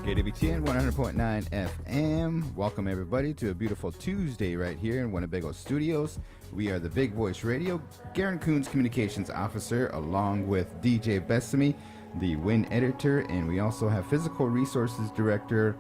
KWTN 100.9 FM. Welcome everybody to a beautiful Tuesday right here in Winnebago Studios. We are the Big Voice Radio. Garan Coons, Communications Officer, along with DJ Bethani, the Win Editor, and we also have Physical Resources Director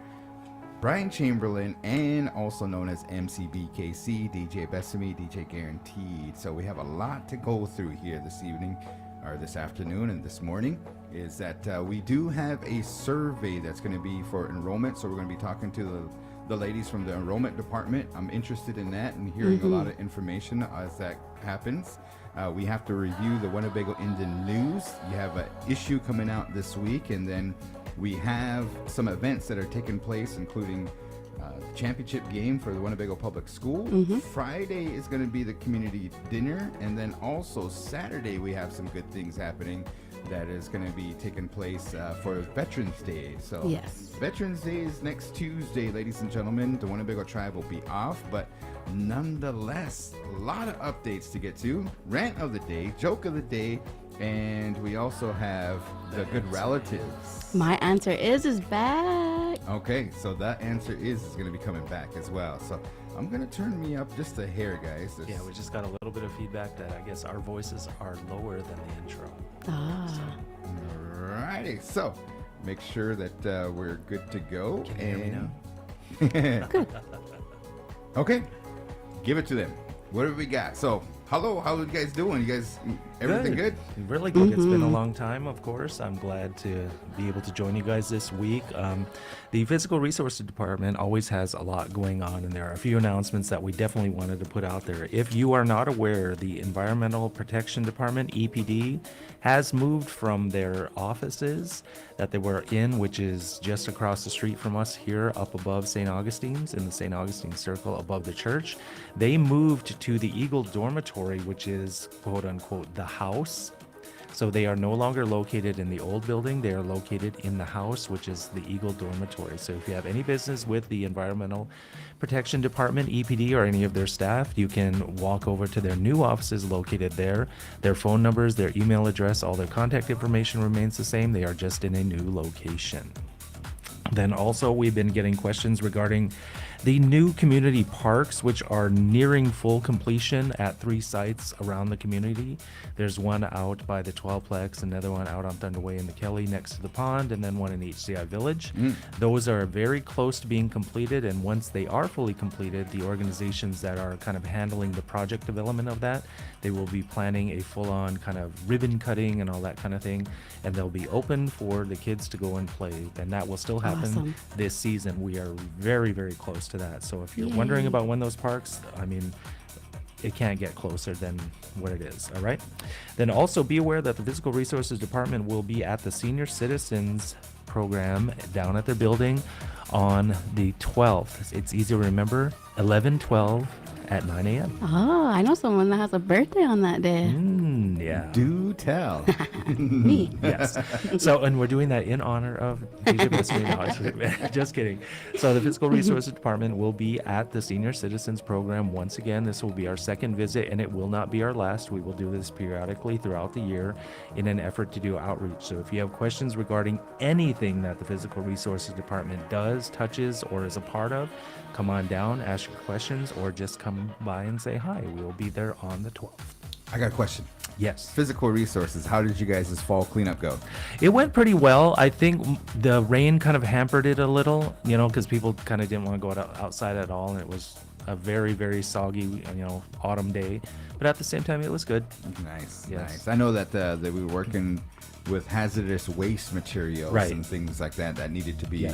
Brian Chamberlain, and also known as MCBKC, DJ Bethani, DJ Guaranteed. So we have a lot to go through here this evening, or this afternoon and this morning. Is that we do have a survey that's going to be for enrollment. So we're going to be talking to the ladies from the enrollment department. I'm interested in that and hearing a lot of information as that happens. We have to review the Winnebago Indian News. You have an issue coming out this week, and then we have some events that are taking place, including the championship game for the Winnebago Public School. Friday is going to be the community dinner, and then also Saturday we have some good things happening that is going to be taking place for Veterans Day. So yes, Veterans Day is next Tuesday, ladies and gentlemen. The Winnebago tribe will be off, but nonetheless, a lot of updates to get to. Rant of the day, joke of the day, and we also have the good relatives. My answer is back. Okay, so that answer is going to be coming back as well. So I'm going to turn me up just a hair, guys. Yeah, we just got a little bit of feedback that I guess our voices are lower than the intro. Alrighty, so make sure that we're good to go. Can you hear me now? Good. Okay, give it to them. What have we got? So, hello, how are you guys doing? You guys, everything good? Really good. It's been a long time, of course. I'm glad to be able to join you guys this week. The Physical Resources Department always has a lot going on, and there are a few announcements that we definitely wanted to put out there. If you are not aware, the Environmental Protection Department, EPD, has moved from their offices that they were in, which is just across the street from us here up above St. Augustine's, in the St. Augustine Circle above the church. They moved to the Eagle Dormitory, which is quote unquote the house. So they are no longer located in the old building. They are located in the house, which is the Eagle Dormitory. So if you have any business with the Environmental Protection Department, EPD, or any of their staff, you can walk over to their new offices located there. Their phone numbers, their email address, all their contact information remains the same. They are just in a new location. Then also we've been getting questions regarding the new community parks, which are nearing full completion at 3 sites around the community. There's one out by the 12-plex, another one out on Thunderway in the Kelly next to the pond, and then one in HCI Village. Those are very close to being completed, and once they are fully completed, the organizations that are kind of handling the project development of that, they will be planning a full-on kind of ribbon cutting and all that kind of thing, and they'll be open for the kids to go and play, and that will still happen this season. We are very, very close to that. So if you're wondering about when those parks, I mean, it can't get closer than what it is. All right. Then also be aware that the Physical Resources Department will be at the Senior Citizens program down at their building on the 12th. It's easy to remember, 11/12 at 9 a.m. Oh, I know someone that has a birthday on that day. Yeah. Do tell. Me. Yes. So, and we're doing that in honor of DJ Bethani. No, just kidding. So the Physical Resources Department will be at the Senior Citizens Program once again. This will be our second visit, and it will not be our last. We will do this periodically throughout the year in an effort to do outreach. So if you have questions regarding anything that the Physical Resources Department does, touches, or is a part of, come on down, ask your questions, or just come by and say hi. We will be there on the 12th. I got a question. Yes. Physical Resources, how did you guys' fall cleanup go? It went pretty well. I think the rain kind of hampered it a little, because people kind of didn't want to go outside at all, and it was a very, very soggy, autumn day. But at the same time, it was good. Nice, Yes. nice. I know that that we were working with hazardous waste materials and things like that needed to be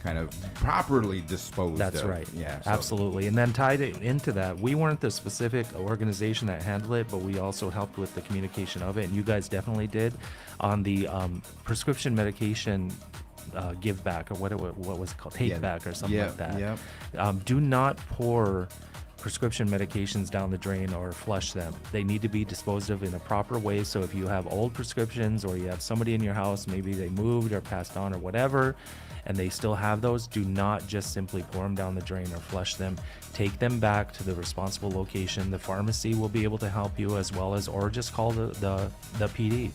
kind of properly disposed That's of. right. Yeah, Absolutely. And then tied into that, we weren't the specific organization that handled it, but we also helped with the communication of it. And you guys definitely did on the prescription medication give back, or what was it called? Take back or something like that. Do not pour prescription medications down the drain or flush them. They need to be disposed of in a proper way. So if you have old prescriptions or you have somebody in your house, maybe they moved or passed on or whatever, and they still have those, do not just simply pour them down the drain or flush them. Take them back to the responsible location. The pharmacy will be able to help you, as well as, or just call the PD,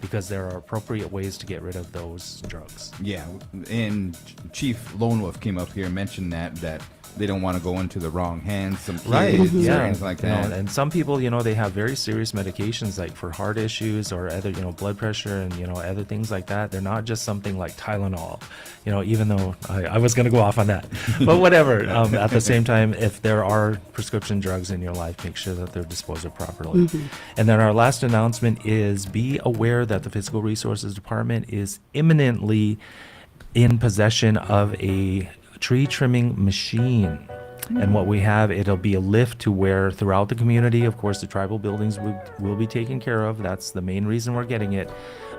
because there are appropriate ways to get rid of those drugs. Yeah, and Chief Lone Wolf came up here and mentioned that they don't want to go into the wrong hands, some kids or things like that. And some people, they have very serious medications like for heart issues or other, blood pressure and, other things like that. They're not just something like Tylenol, even though I was going to go off on that, but whatever. At the same time, if there are prescription drugs in your life, make sure that they're disposed of properly. And then our last announcement is be aware that the Physical Resources Department is imminently in possession of a tree trimming machine. And what we have, it'll be a lift to where throughout the community, of course, the tribal buildings will be taken care of. That's the main reason we're getting it.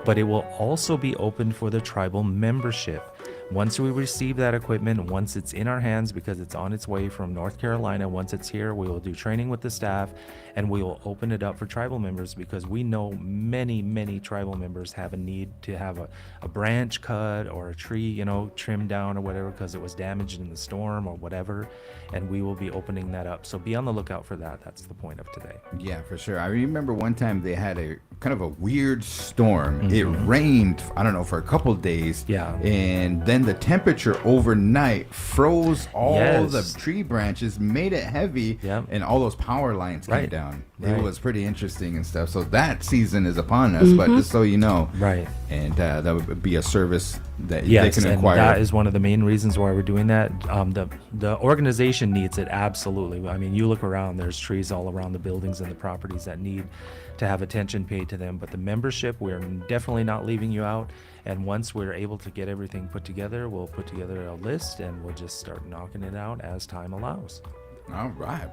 But it will also be open for the tribal membership. Once we receive that equipment, once it's in our hands, because it's on its way from North Carolina, once it's here, we will do training with the staff, and we will open it up for tribal members, because we know many tribal members have a need to have a branch cut or a tree, trimmed down or whatever, because it was damaged in the storm or whatever, and we will be opening that up. So be on the lookout for that. That's the point of today. Yeah, for sure. I remember one time they had a kind of a weird storm. It rained, I don't know, for a couple of days. Yeah. And then the temperature overnight froze all the tree branches, made it heavy, and all those power lines came down. It was pretty interesting and stuff. So that season is upon us, but just so you know. Right. And that would be a service that they Yes, can and acquire. that is one of the main reasons why we're doing that. The organization needs it, absolutely. I mean, you look around, there's trees all around the buildings and the properties that need to have attention paid to them. But the membership, we're definitely not leaving you out. And once we're able to get everything put together, we'll put together a list and we'll just start knocking it out as time allows. All right.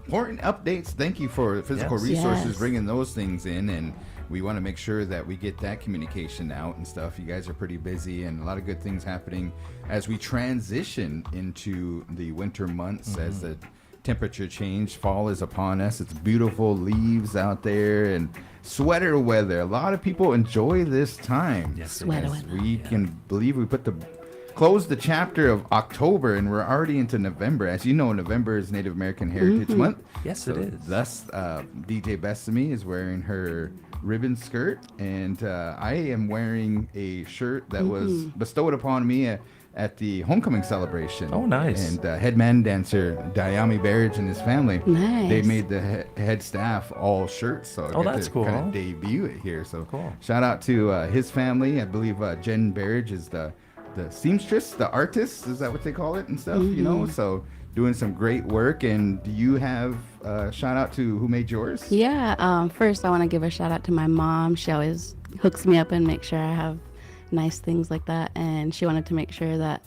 Important updates. Thank you for Physical Resources bringing those things in, and we want to make sure that we get that communication out and stuff. You guys are pretty busy, and a lot of good things happening as we transition into the winter months, as the temperature change. Fall is upon us. It's beautiful leaves out there and sweater weather. A lot of people enjoy this time. Yes, Sweater weather. We can believe we closed the chapter of October and we're already into November. As you know, November is Native American Heritage Month. Yes, So it is. Thus, DJ Bethani is wearing her ribbon skirt, and I am wearing a shirt that was bestowed upon me at the homecoming celebration. Oh, nice. And head man dancer Diami Barrage and his family, Nice. they made the head staff all shirts. So I got that's to cool. kind of debut it here. So Cool. shout out to his family. I believe Jen Barrage is the seamstress, the artist, is that what they call it and stuff, so doing some great work. And do you have a shout out to who made yours? Yeah. First, I want to give a shout out to my mom. She always hooks me up and makes sure I have nice things like that. And she wanted to make sure that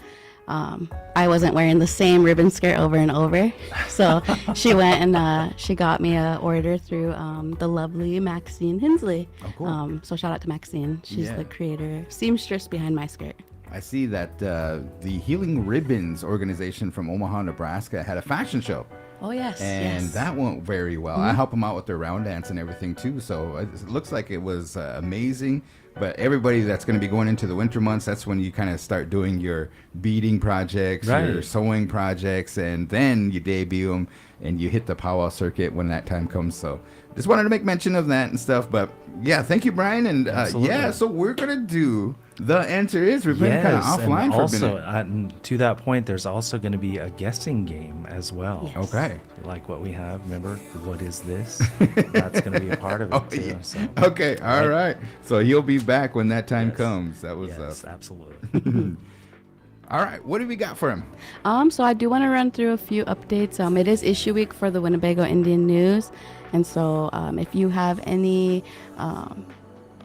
I wasn't wearing the same ribbon skirt over and over. So she went and she got me a order through the lovely Maxine Hensley. Oh, cool. So shout out to Maxine. She's Yeah. the creator, seamstress behind my skirt. I see that the Healing Ribbons organization from Omaha, Nebraska had a fashion show. Oh, yes. And yes. that went very well. I help them out with their round dance and everything too. So it looks like it was amazing. But everybody that's going to be going into the winter months, that's when you kind of start doing your beading projects, your sewing projects, and then you debut them and you hit the powwow circuit when that time comes. So just wanted to make mention of that and stuff. But yeah, thank you, Brian. And so we're going to do the answer is. We've been kind of offline and for also, a minute. to that point, there's also going to be a guessing game as well. Yes. Okay. Like what we have. Remember, what is this? That's going to be a part of it too. Yeah. So. Okay. All right. So you'll be back when that time comes. That was Yes, absolutely. all right. What do we got for him? So I do want to run through a few updates. It is issue week for the Winnebago Indian News. And so if you have any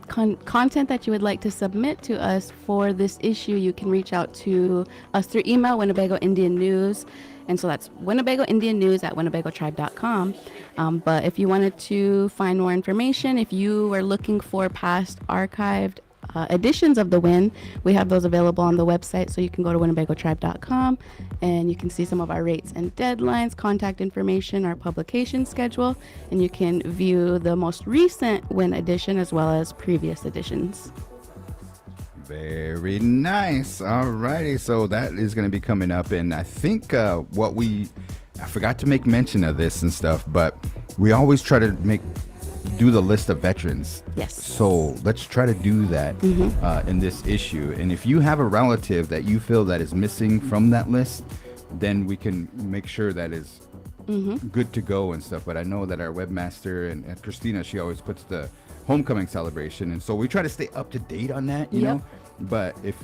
content that you would like to submit to us for this issue, you can reach out to us through email, Winnebago Indian News. And so that's Winnebago Indian News at winnebagotribe.com. But if you wanted to find more information, if you were looking for past archived editions of the Win. We have those available on the website, so you can go to winnebagotribe.com and you can see some of our rates and deadlines, contact information, our publication schedule, and you can view the most recent Win edition as well as previous editions. Very nice. All righty. So that is going to be coming up. And I think I forgot to make mention of this and stuff, but we always try to do the list of veterans. Yes. So let's try to do that in this issue. And if you have a relative that you feel that is missing from that list, then we can make sure that is good to go and stuff. But I know that our webmaster and Christina, she always puts the homecoming celebration, and so we try to stay up to date on that, you know. But if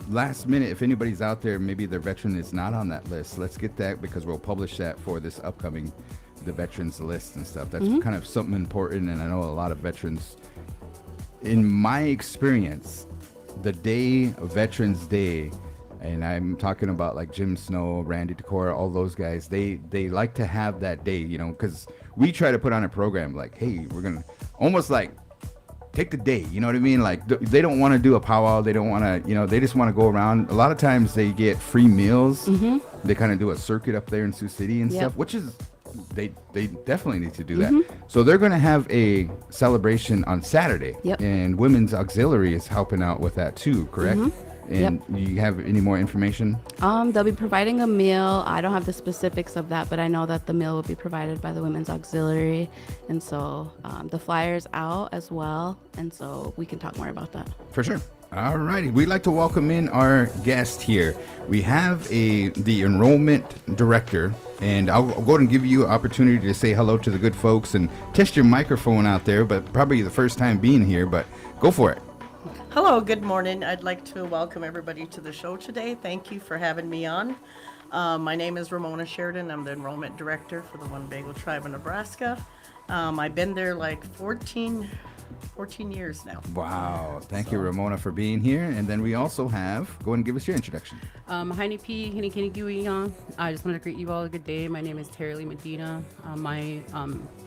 last minute, if anybody's out there, maybe their veteran is not on that list, let's get that, because we'll publish that for this upcoming the veterans list and stuff. That's kind of something important. And I know a lot of veterans, in my experience, the day of Veterans Day, and I'm talking about like Jim Snow, Randy Decora, all those guys, they like to have that day, you know, because we try to put on a program like, hey, we're gonna almost like take the day, you know what I mean? Like they don't want to do a powwow, they don't want to, you know, they just want to go around. A lot of times they get free meals. They kind of do a circuit up there in Sioux City and stuff, which is they definitely need to do that. So they're going to have a celebration on Saturday, and Women's Auxiliary is helping out with that too, correct? And you have any more information? They'll be providing a meal. I don't have the specifics of that, but I know that the meal will be provided by the Women's Auxiliary. And so the flyer's out as well. And so we can talk more about that. For sure. All righty. We'd like to welcome in our guest here. We have the enrollment director, and I'll go ahead and give you an opportunity to say hello to the good folks and test your microphone out there, but probably the first time being here, but go for it. Hello, good morning. I'd like to welcome everybody to the show today. Thank you for having me on. My name is Ramona Sheridan. I'm the enrollment director for the Winnebago Tribe of Nebraska. I've been there like 14 years now. Wow. Thank you, Ramona, for being here. And then we also have, go ahead and give us your introduction. Haini P, Hini Kini Gui. I just wanted to greet you all a good day. My name is Terry Lee Medina. My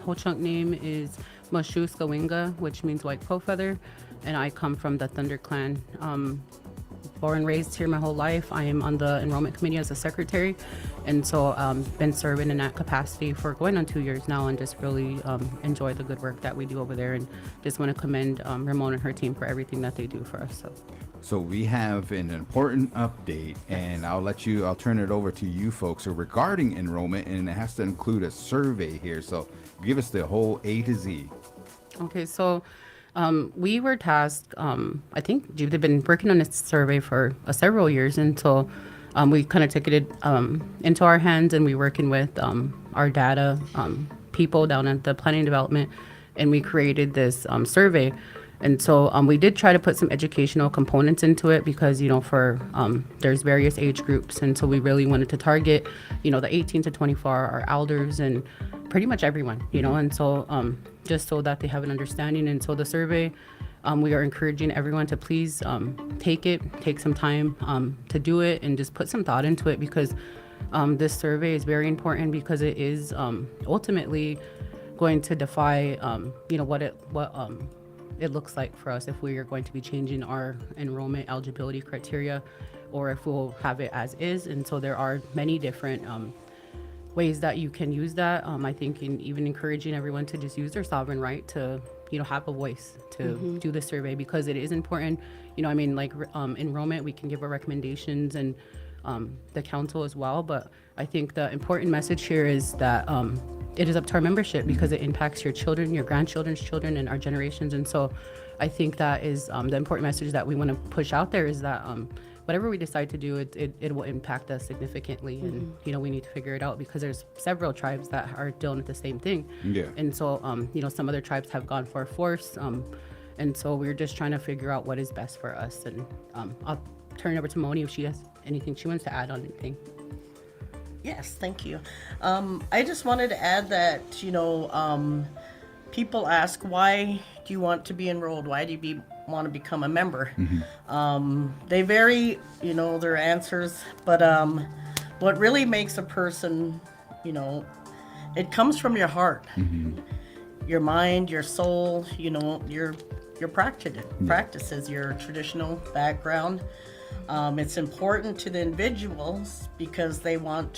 whole chunk name is Mashu Skawinga, which means white crow feather. And I come from the Thunder Clan. Born and raised here my whole life. I am on the enrollment committee as a secretary, and so been serving in that capacity for going on 2 years now, and just really enjoy the good work that we do over there, and just want to commend Ramona and her team for everything that they do for us. So we have an important update, and I'll turn it over to you folks regarding enrollment, and it has to include a survey here. So give us the whole A to Z. Okay, so we were tasked, I think they've been working on this survey for several years, and so we kind of took it into our hands, and we're working with our data people down at the planning development, and we created this survey. And so we did try to put some educational components into it because, you know, for there's various age groups, and so we really wanted to target, you know, the 18 to 24, our elders, and pretty much everyone, you know, and so just so that they have an understanding. And so the survey, we are encouraging everyone to please take some time to do it and just put some thought into it, because this survey is very important, because it is ultimately going to defy, you know, what it looks like for us if we are going to be changing our enrollment eligibility criteria, or if we'll have it as is. And so there are many different ways that you can use that. I think even encouraging everyone to just use their sovereign right to, you know, have a voice to do the survey, because it is important. You know, I mean, like enrollment, we can give our recommendations, and the council as well. But I think the important message here is that it is up to our membership, because it impacts your children, your grandchildren's children, and our generations. And so I think that is the important message that we want to push out there, is that whatever we decide to do, it will impact us significantly. And, you know, we need to figure it out, because there's several tribes that are dealing with the same thing. Yeah. And so, you know, some other tribes have gone for force. And so we're just trying to figure out what is best for us. And I'll turn it over to Moni if she has anything she wants to add on anything. Yes, thank you. I just wanted to add that, you know, people ask, why do you want to be enrolled? Why do you want to become a member? They vary, you know, their answers, but what really makes a person, you know, it comes from your heart, your mind, your soul, you know, your your practices, your traditional background. It's important to the individuals because they want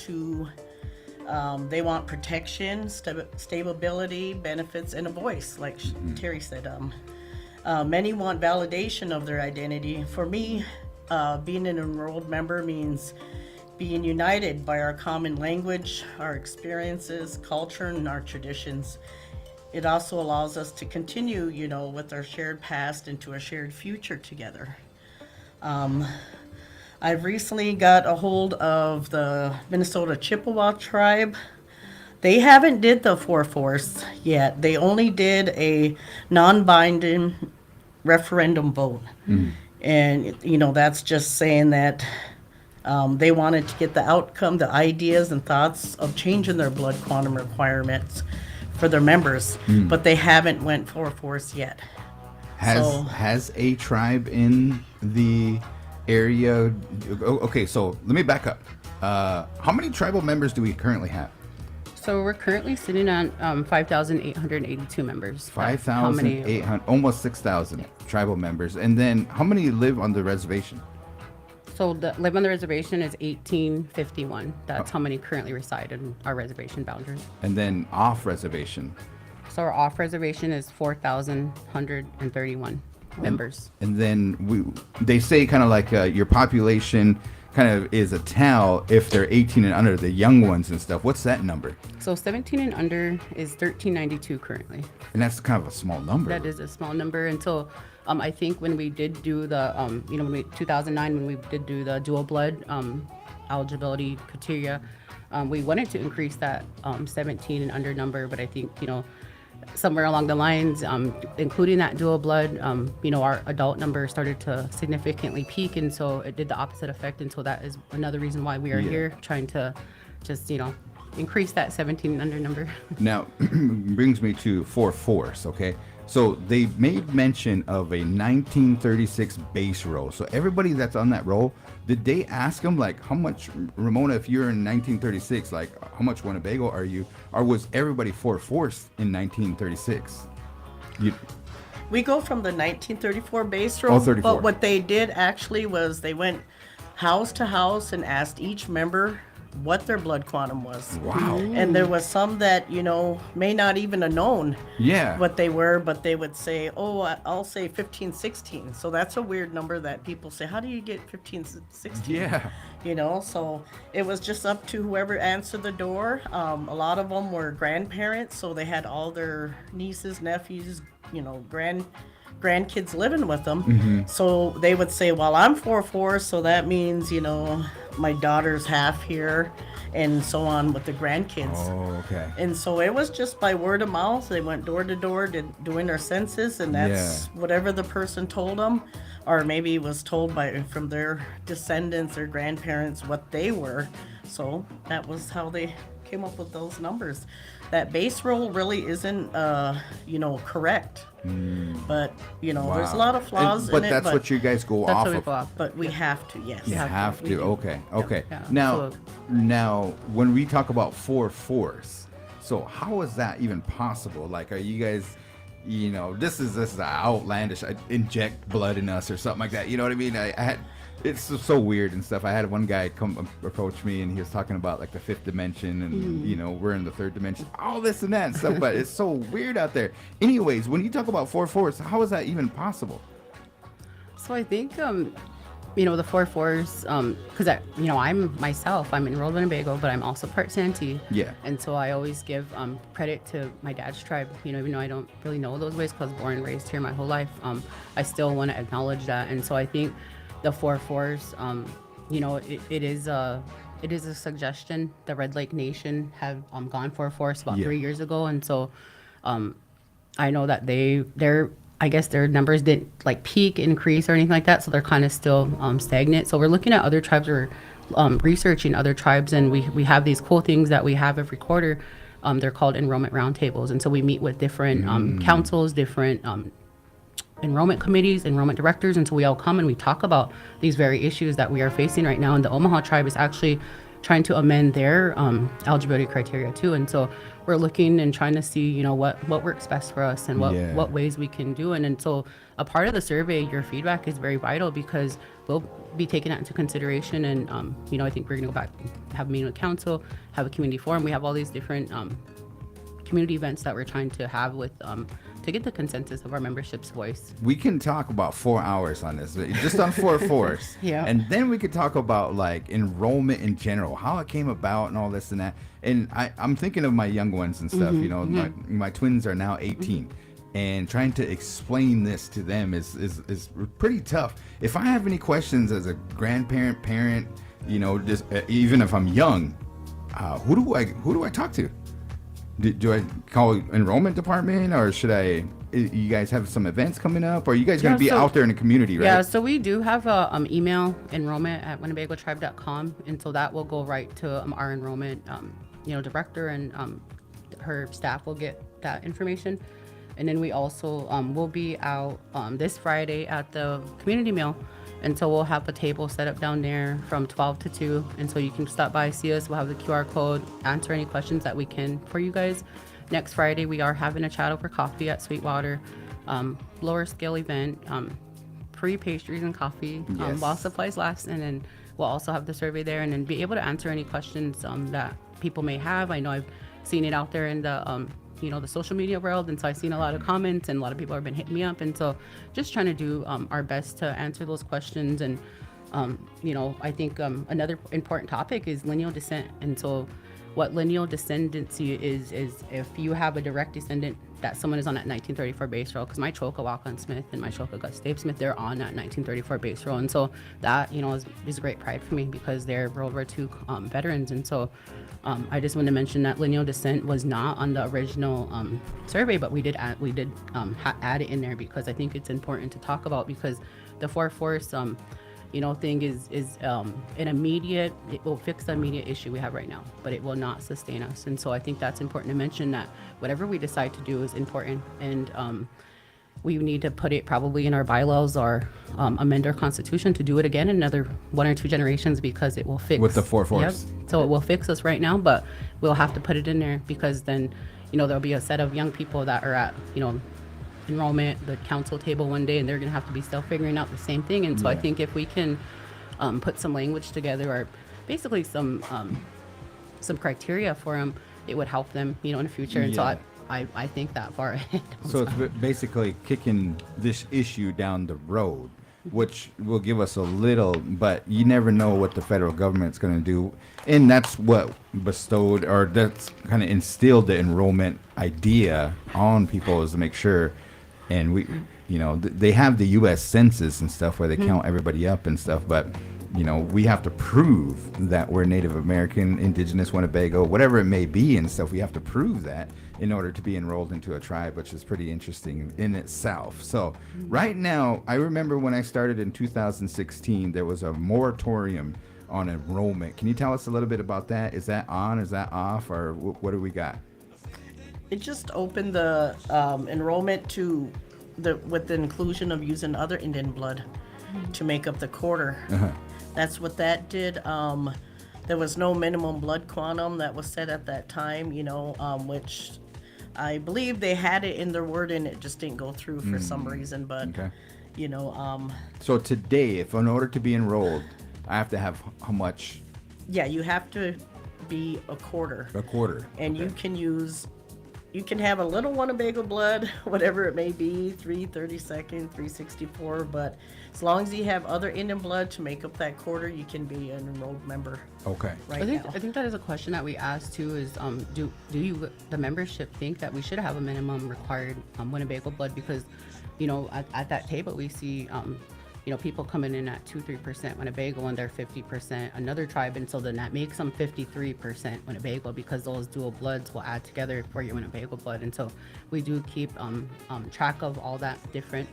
protection, stability, benefits, and a voice, like Terry said. Many want validation of their identity. For me, being an enrolled member means being united by our common language, our experiences, culture, and our traditions. It also allows us to continue, with our shared past into a shared future together. I've recently got a hold of the Minnesota Chippewa tribe. They haven't did the 4/4 yet. They only did a non-binding referendum vote. And, that's just saying that they wanted to get the outcome, the ideas and thoughts of changing their blood quantum requirements for their members, but they haven't went 4/4 yet. Has a tribe in the area? Okay, so let me back up. How many tribal members do we currently have? So we're currently sitting on 5,882 members. 5,800, almost 6,000 tribal members. And then how many live on the reservation? So the live on the reservation is 1851. That's how many currently reside in our reservation boundaries. And then off reservation? So our off reservation is 4,131 members. And then they say kind of like your population kind of is a tell if they're 18 and under, the young ones and stuff. What's that number? So 17 and under is 1,392 currently. And that's kind of a small number. That is a small number until I think when we did do the 2009 when we did do the dual blood eligibility criteria, we wanted to increase that 17 and under number, but I think somewhere along the lines, including that dual blood, our adult number started to significantly peak, and so it did the opposite effect. And so that is another reason why we are here, trying to just, increase that 17 and under number. Now, brings me to 4/4, okay? So they made mention of a 1936 base roll. So everybody that's on that roll, did they ask them like how much, Ramona, if you're in 1936, like how much Winnebago are you? Or was everybody 4/4 in 1936? We go from the 1934 base roll, 34. But what they did actually was they went house to house and asked each member what their blood quantum was. Wow. And there was some that, may not even have known what they were, but they would say, I'll say 15, 16. So that's a weird number that people say, how do you get 15, 16? Yeah. So it was just up to whoever answered the door. A lot of them were grandparents, so they had all their nieces, nephews, grandkids living with them. So they would say, well, I'm 4/4, so that means, my daughter's half here, and so on with the grandkids. Oh, okay. And so it was just by word of mouth. They went door to door doing their census, and that's whatever the person told them, or maybe was told from their descendants or grandparents what they were. So that was how they came up with those numbers. That base roll really isn't, correct. But, there's a lot of flaws in it. But that's what you guys go off of. But we have to, yes. You have to. Okay. Yeah, Now, when we talk about 4/4, so how is that even possible? Like, are you guys, this is outlandish. I inject blood in us or something like that. You know what I mean? It's so weird and stuff. I had one guy come approach me, and he was talking about like the fifth dimension, and we're in the third dimension, all this and that and stuff. But it's so weird out there. Anyways, when you talk about 4/4, how is that even possible? So I think the 4/4s, because I'm enrolled in Winnebago, but I'm also part Santee. Yeah. And so I always give credit to my dad's tribe. Even though I don't really know those ways because I was born and raised here my whole life, I still want to acknowledge that. And so I think the 4/4s, it is a suggestion. The Red Lake Nation have gone 4/4 about 3 years ago, and so I know that I guess their numbers didn't like peak, increase, or anything like that, so they're kind of still stagnant. So we're looking at other tribes, or researching other tribes, and we have these cool things that we have every quarter. They're called enrollment roundtables, and so we meet with different councils, different enrollment committees, enrollment directors, and so we all come and we talk about these very issues that we are facing right now. And the Omaha tribe is actually trying to amend their eligibility criteria too. And so we're looking and trying to see, you know, what works best for us and what ways we can do. And so a part of the survey, your feedback is very vital because we'll be taking that into consideration. And, you know, I think we're going to go back, have a meeting with council, have a community forum. We have all these different community events that we're trying to have with to get the consensus of our membership's voice. We can talk about 4 hours on this, just on 4-4s. Yeah. And then we could talk about like enrollment in general, how it came about and all this and that. And I'm thinking of my young ones and stuff, you know, my twins are now 18. And trying to explain this to them is pretty tough. If I have any questions as a grandparent, parent, you know, just even if I'm young, who do I talk to? Do I call enrollment department, or should I? You guys have some events coming up, or are you guys going to be out there in the community, right? Yeah, so we do have a email, enrollment@winnebagotribe.com, and so that will go right to our enrollment, you know, director, and her staff will get that information. And then we also will be out this Friday at the community meal. And so we'll have a table set up down there from 12 to 2. And so you can stop by, see us. We'll have the QR code, answer any questions that we can for you guys. Next Friday, we are having a chat over coffee at Sweetwater. Lower scale event, free pastries and coffee while supplies last. And then we'll also have the survey there and then be able to answer any questions that people may have. I know I've seen it out there in the you know, the social media world, and so I've seen a lot of comments and a lot of people have been hitting me up, and so just trying to do our best to answer those questions. And you know, I think another important topic is lineal descent. And so what lineal descendancy is if you have a direct descendant that someone is on that 1934 base row, because my Choka Wakan Smith and my Choka Gus Dave Smith, they're on that 1934 base row, and so that, you know, is great pride for me because they're World War II veterans. And so I just want to mention that lineal descent was not on the original survey, but we did add it in there because I think it's important to talk about, because the 4-4 you know, thing is an immediate, it will fix the immediate issue we have right now, but it will not sustain us. And so I think that's important to mention, that whatever we decide to do is important, and we need to put it probably in our bylaws or amend our constitution to do it again in another 1 or 2 generations, because it will fix With the 4-4s. Yep. So it will fix us right now, but we'll have to put it in there, because then, you know, there'll be a set of young people that are at, you know, enrollment, the council table one day, and they're going to have to be still figuring out the same thing. And so I think if we can put some language together, or basically some criteria for them, it would help them, you know, in the future. And so I think that far ahead. So it's basically kicking this issue down the road, which will give us a little, but you never know what the federal government's going to do. And that's what bestowed, or that's kind of instilled the enrollment idea on people, is to make sure. And we, you know, they have the U.S. Census and stuff where they count everybody up and stuff, but, you know, we have to prove that we're Native American, Indigenous, Winnebago, whatever it may be and stuff. We have to prove that in order to be enrolled into a tribe, which is pretty interesting in itself. So right now, I remember when I started in 2016, there was a moratorium on enrollment. Can you tell us a little bit about that? Is that on? Is that off? Or what do we got? It just opened the enrollment to with the inclusion of using other Indian blood to make up the quarter. That's what that did. There was no minimum blood quantum that was set at that time, you know, which I believe they had it in their word and it just didn't go through for some reason. But, you know. So today, if in order to be enrolled, I have to have how much? Yeah, you have to be a quarter. A quarter. And you can have a little Winnebago blood, whatever it may be, 332nd, 364, but as long as you have other Indian blood to make up that quarter, you can be an enrolled member. Okay. Right I now. think that is a question that we asked too, is do you, the membership, think that we should have a minimum required Winnebago blood? Because, you know, at that table we see you know, people coming in at 2-3% Winnebago and they're 50% another tribe, and so then that makes them 53% Winnebago, because those dual bloods will add together for your Winnebago blood. And so we do keep track of all that different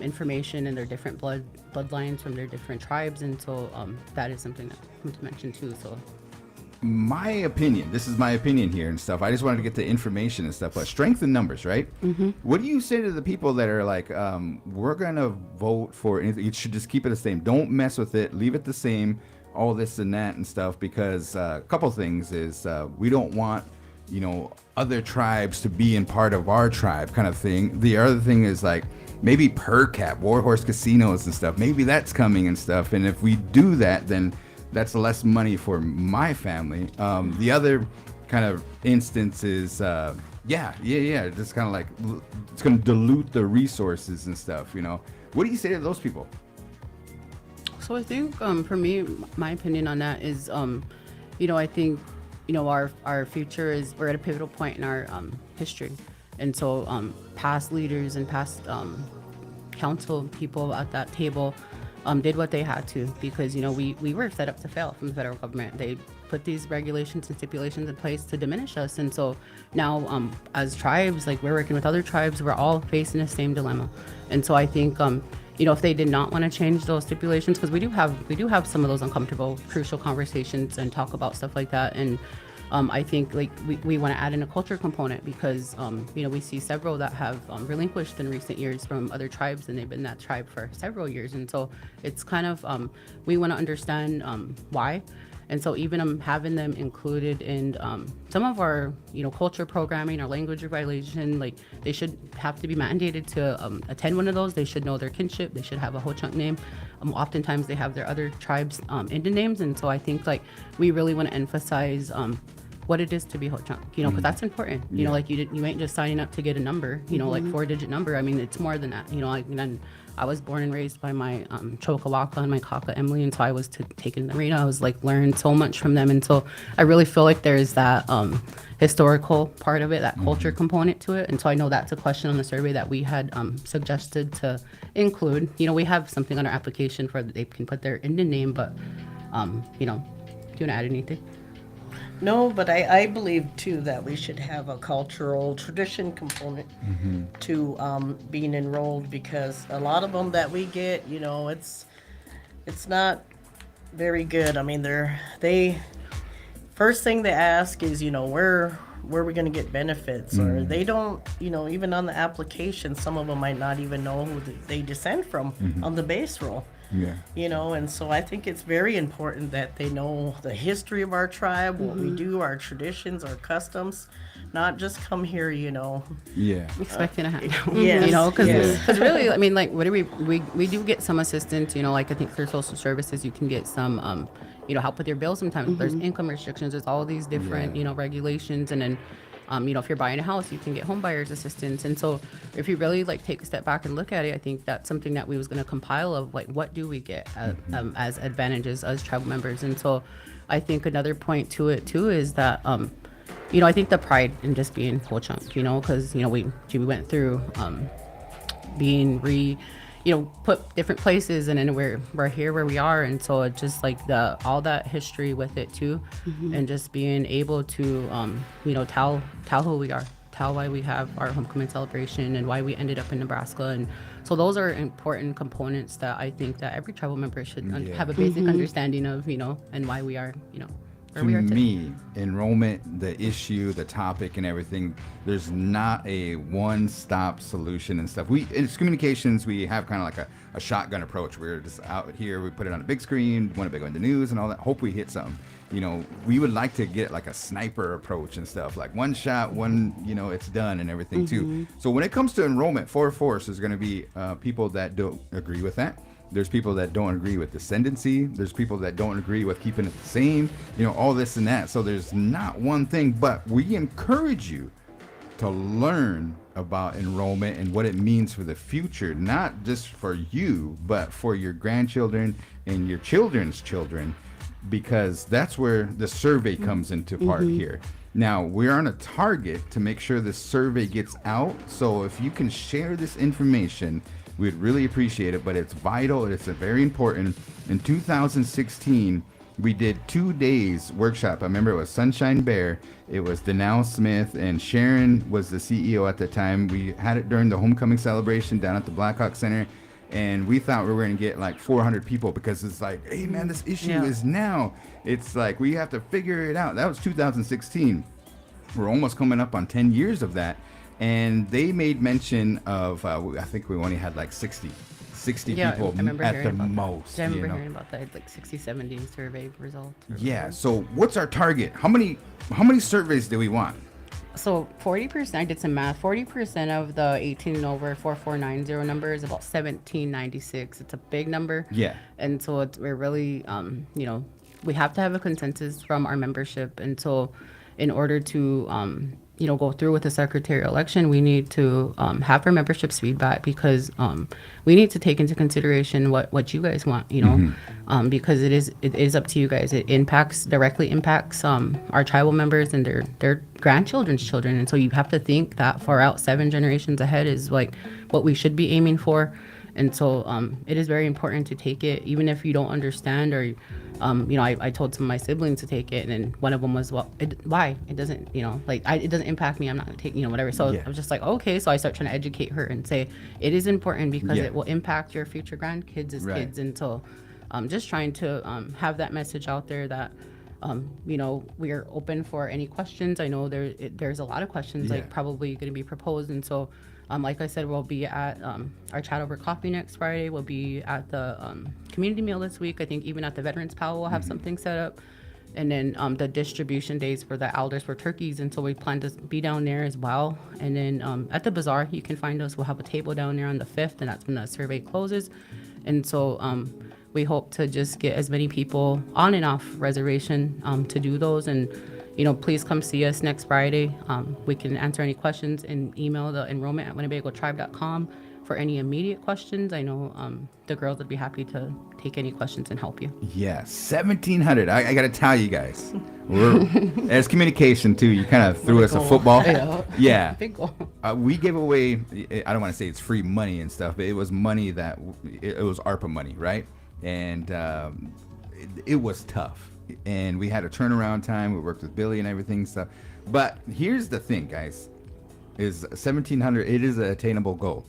information and their different bloodlines from their different tribes, and so that is something that I want to mention too. So my opinion, this is my opinion here and stuff. I just wanted to get the information and stuff, but strength in numbers, right? What do you say to the people that are like, we're going to vote for anything? You should just keep it the same. Don't mess with it. Leave it the same. all this and that and stuff, because a couple things is we don't want, other tribes to be in part of our tribe kind of thing. The other thing is like maybe per cap, Warhorse casinos and stuff. Maybe that's coming and stuff. And if we do that, then that's less money for my family. The other kind of instance is, just kind of like it's going to dilute the resources and stuff, What do you say to those people? So I think for me, my opinion on that is, I think, our future is, we're at a pivotal point in our history. And so past leaders and past council people at that table did what they had to, because, we were set up to fail from the federal government. They put these regulations and stipulations in place to diminish us. And so now as tribes, like we're working with other tribes, we're all facing the same dilemma. And so I think, if they did not want to change those stipulations, because we do have some of those uncomfortable, crucial conversations and talk about stuff like that. And I think like we want to add in a culture component, because we see several that have relinquished in recent years from other tribes, and they've been that tribe for several years. And so it's kind of we want to understand why. And so even having them included in some of our, culture programming or language revitalization, like they should have to be mandated to attend one of those. They should know their kinship. They should have a Ho-Chunk name. Oftentimes they have their other tribes Indian names. And so I think like we really want to emphasize what it is to be Ho-Chunk, because that's important. Like you ain't just signing up to get a number, like 4-digit number. I mean, it's more than that. And I was born and raised by my Chokawaka and my Kaka Emily, and so I was taken in the arena. I was like learned so much from them, and so I really feel like there's that historical part of it, that culture component to it. And so I know that's a question on the survey that we had suggested to include. We have something on our application for they can put their Indian name, but do you want to add anything? No, but I believe too that we should have a cultural tradition component to being enrolled, because a lot of them that we get, it's not very good. I mean, they first thing they ask is, where are we going to get benefits, or they don't, even on the application, some of them might not even know who they descend from on the base roll. Yeah. And so I think it's very important that they know the history of our tribe, what we do, our traditions, our customs, not just come here, expecting a handout. Yes. Because really, I mean, like, what do we do get some assistance, like I think through social services, you can get some, help with your bills sometimes. There's income restrictions, there's all these different, regulations, and then if you're buying a house, you can get home buyers assistance. And so if you really like take a step back and look at it, I think that's something that we was going to compile of like, what do we get as advantages as tribal members? And so I think another point to it too is that, I think the pride in just being Ho-Chunk, because, we went through being put different places, and then we're here where we are. And so it's just like all that history with it too, and just being able to tell who we are, tell why we have our homecoming celebration and why we ended up in Nebraska. And so those are important components that I think that every tribal member should have a basic understanding of, and why we are, where we are today. Me, enrollment, the issue, the topic, and everything, there's not a one-stop solution and stuff. It's communications, we have kind of like a shotgun approach. We're just out here, we put it on a big screen, want to go in the news and all that, hope we hit something. We would like to get like a sniper approach and stuff, like one shot, it's done and everything too. So when it comes to enrollment, for force, there's going to be people that don't agree with that. There's people that don't agree with descendancy. There's people that don't agree with keeping it the same, all this and that. So there's not one thing, but we encourage you to learn about enrollment and what it means for the future, not just for you, but for your grandchildren and your children's children, because that's where the survey comes into part here. Now, we're on a target to make sure this survey gets out. So if you can share this information, we'd really appreciate it, but it's vital. It's very important. In 2016, we did 2 days workshop. I remember it was Sunshine Bear. It was Denal Smith, and Sharon was the CEO at the time. We had it during the homecoming celebration down at the Blackhawk Center, and we thought we were going to get like 400 people, because it's like, hey man, this issue is now. It's like we have to figure it out. That was 2016. We're almost coming up on 10 years of that. And they made mention of, I think we only had like 60 60 Yeah, people I remember at hearing the about that. most. I you remember know? hearing about that, like 60, 70 survey results. Yeah. So what's our target? How many surveys do we want? So 40%, I did some math. 40% of the 18 and over 4490 number is about 1796. It's a big number. Yeah. And so we're really, we have to have a consensus from our membership. And so in order to, go through with the secretarial election, we need to have our membership's feedback because we need to take into consideration what you guys want, because it is up to you guys. It directly impacts our tribal members and their grandchildren's children. And so you have to think that far out, 7 generations ahead is like what we should be aiming for. And so it is very important to take it, even if you don't understand or, I told some of my siblings to take it, and then one of them was, well, why? It doesn't, it doesn't impact me. I'm not going to take, whatever. So Yeah. I was just like, okay. So I start trying to educate her and say, it is important because Yeah. it will impact your future grandkids as Right. kids. And so just trying to have that message out there that, we are open for any questions. I know there's a lot of questions Yeah. like probably going to be proposed. And so, like I said, we'll be at our chat over coffee next Friday. We'll be at the community meal this week. I think even at the Veterans Powwow we'll have something set up. And then the distribution days for the elders for turkeys. And so we plan to be down there as well. And then at the bazaar, you can find us. We'll have a table down there on the 5th, and that's when the survey closes. And so we hope to just get as many people on and off reservation to do those. And please come see us next Friday. We can answer any questions and email the enrollment at winnebagotribe.com for any immediate questions. I know the girls would be happy to take any questions and help you. Yeah, 1,700. I got to tell you guys, as communication too, you kind of threw us a football. Yeah. Big goal. We gave away, I don't want to say it's free money and stuff, but it was money that, it was ARPA money, right? And it was tough. And we had a turnaround time. We worked with Billy and everything. So, but here's the thing, guys, is 1,700, it is an attainable goal.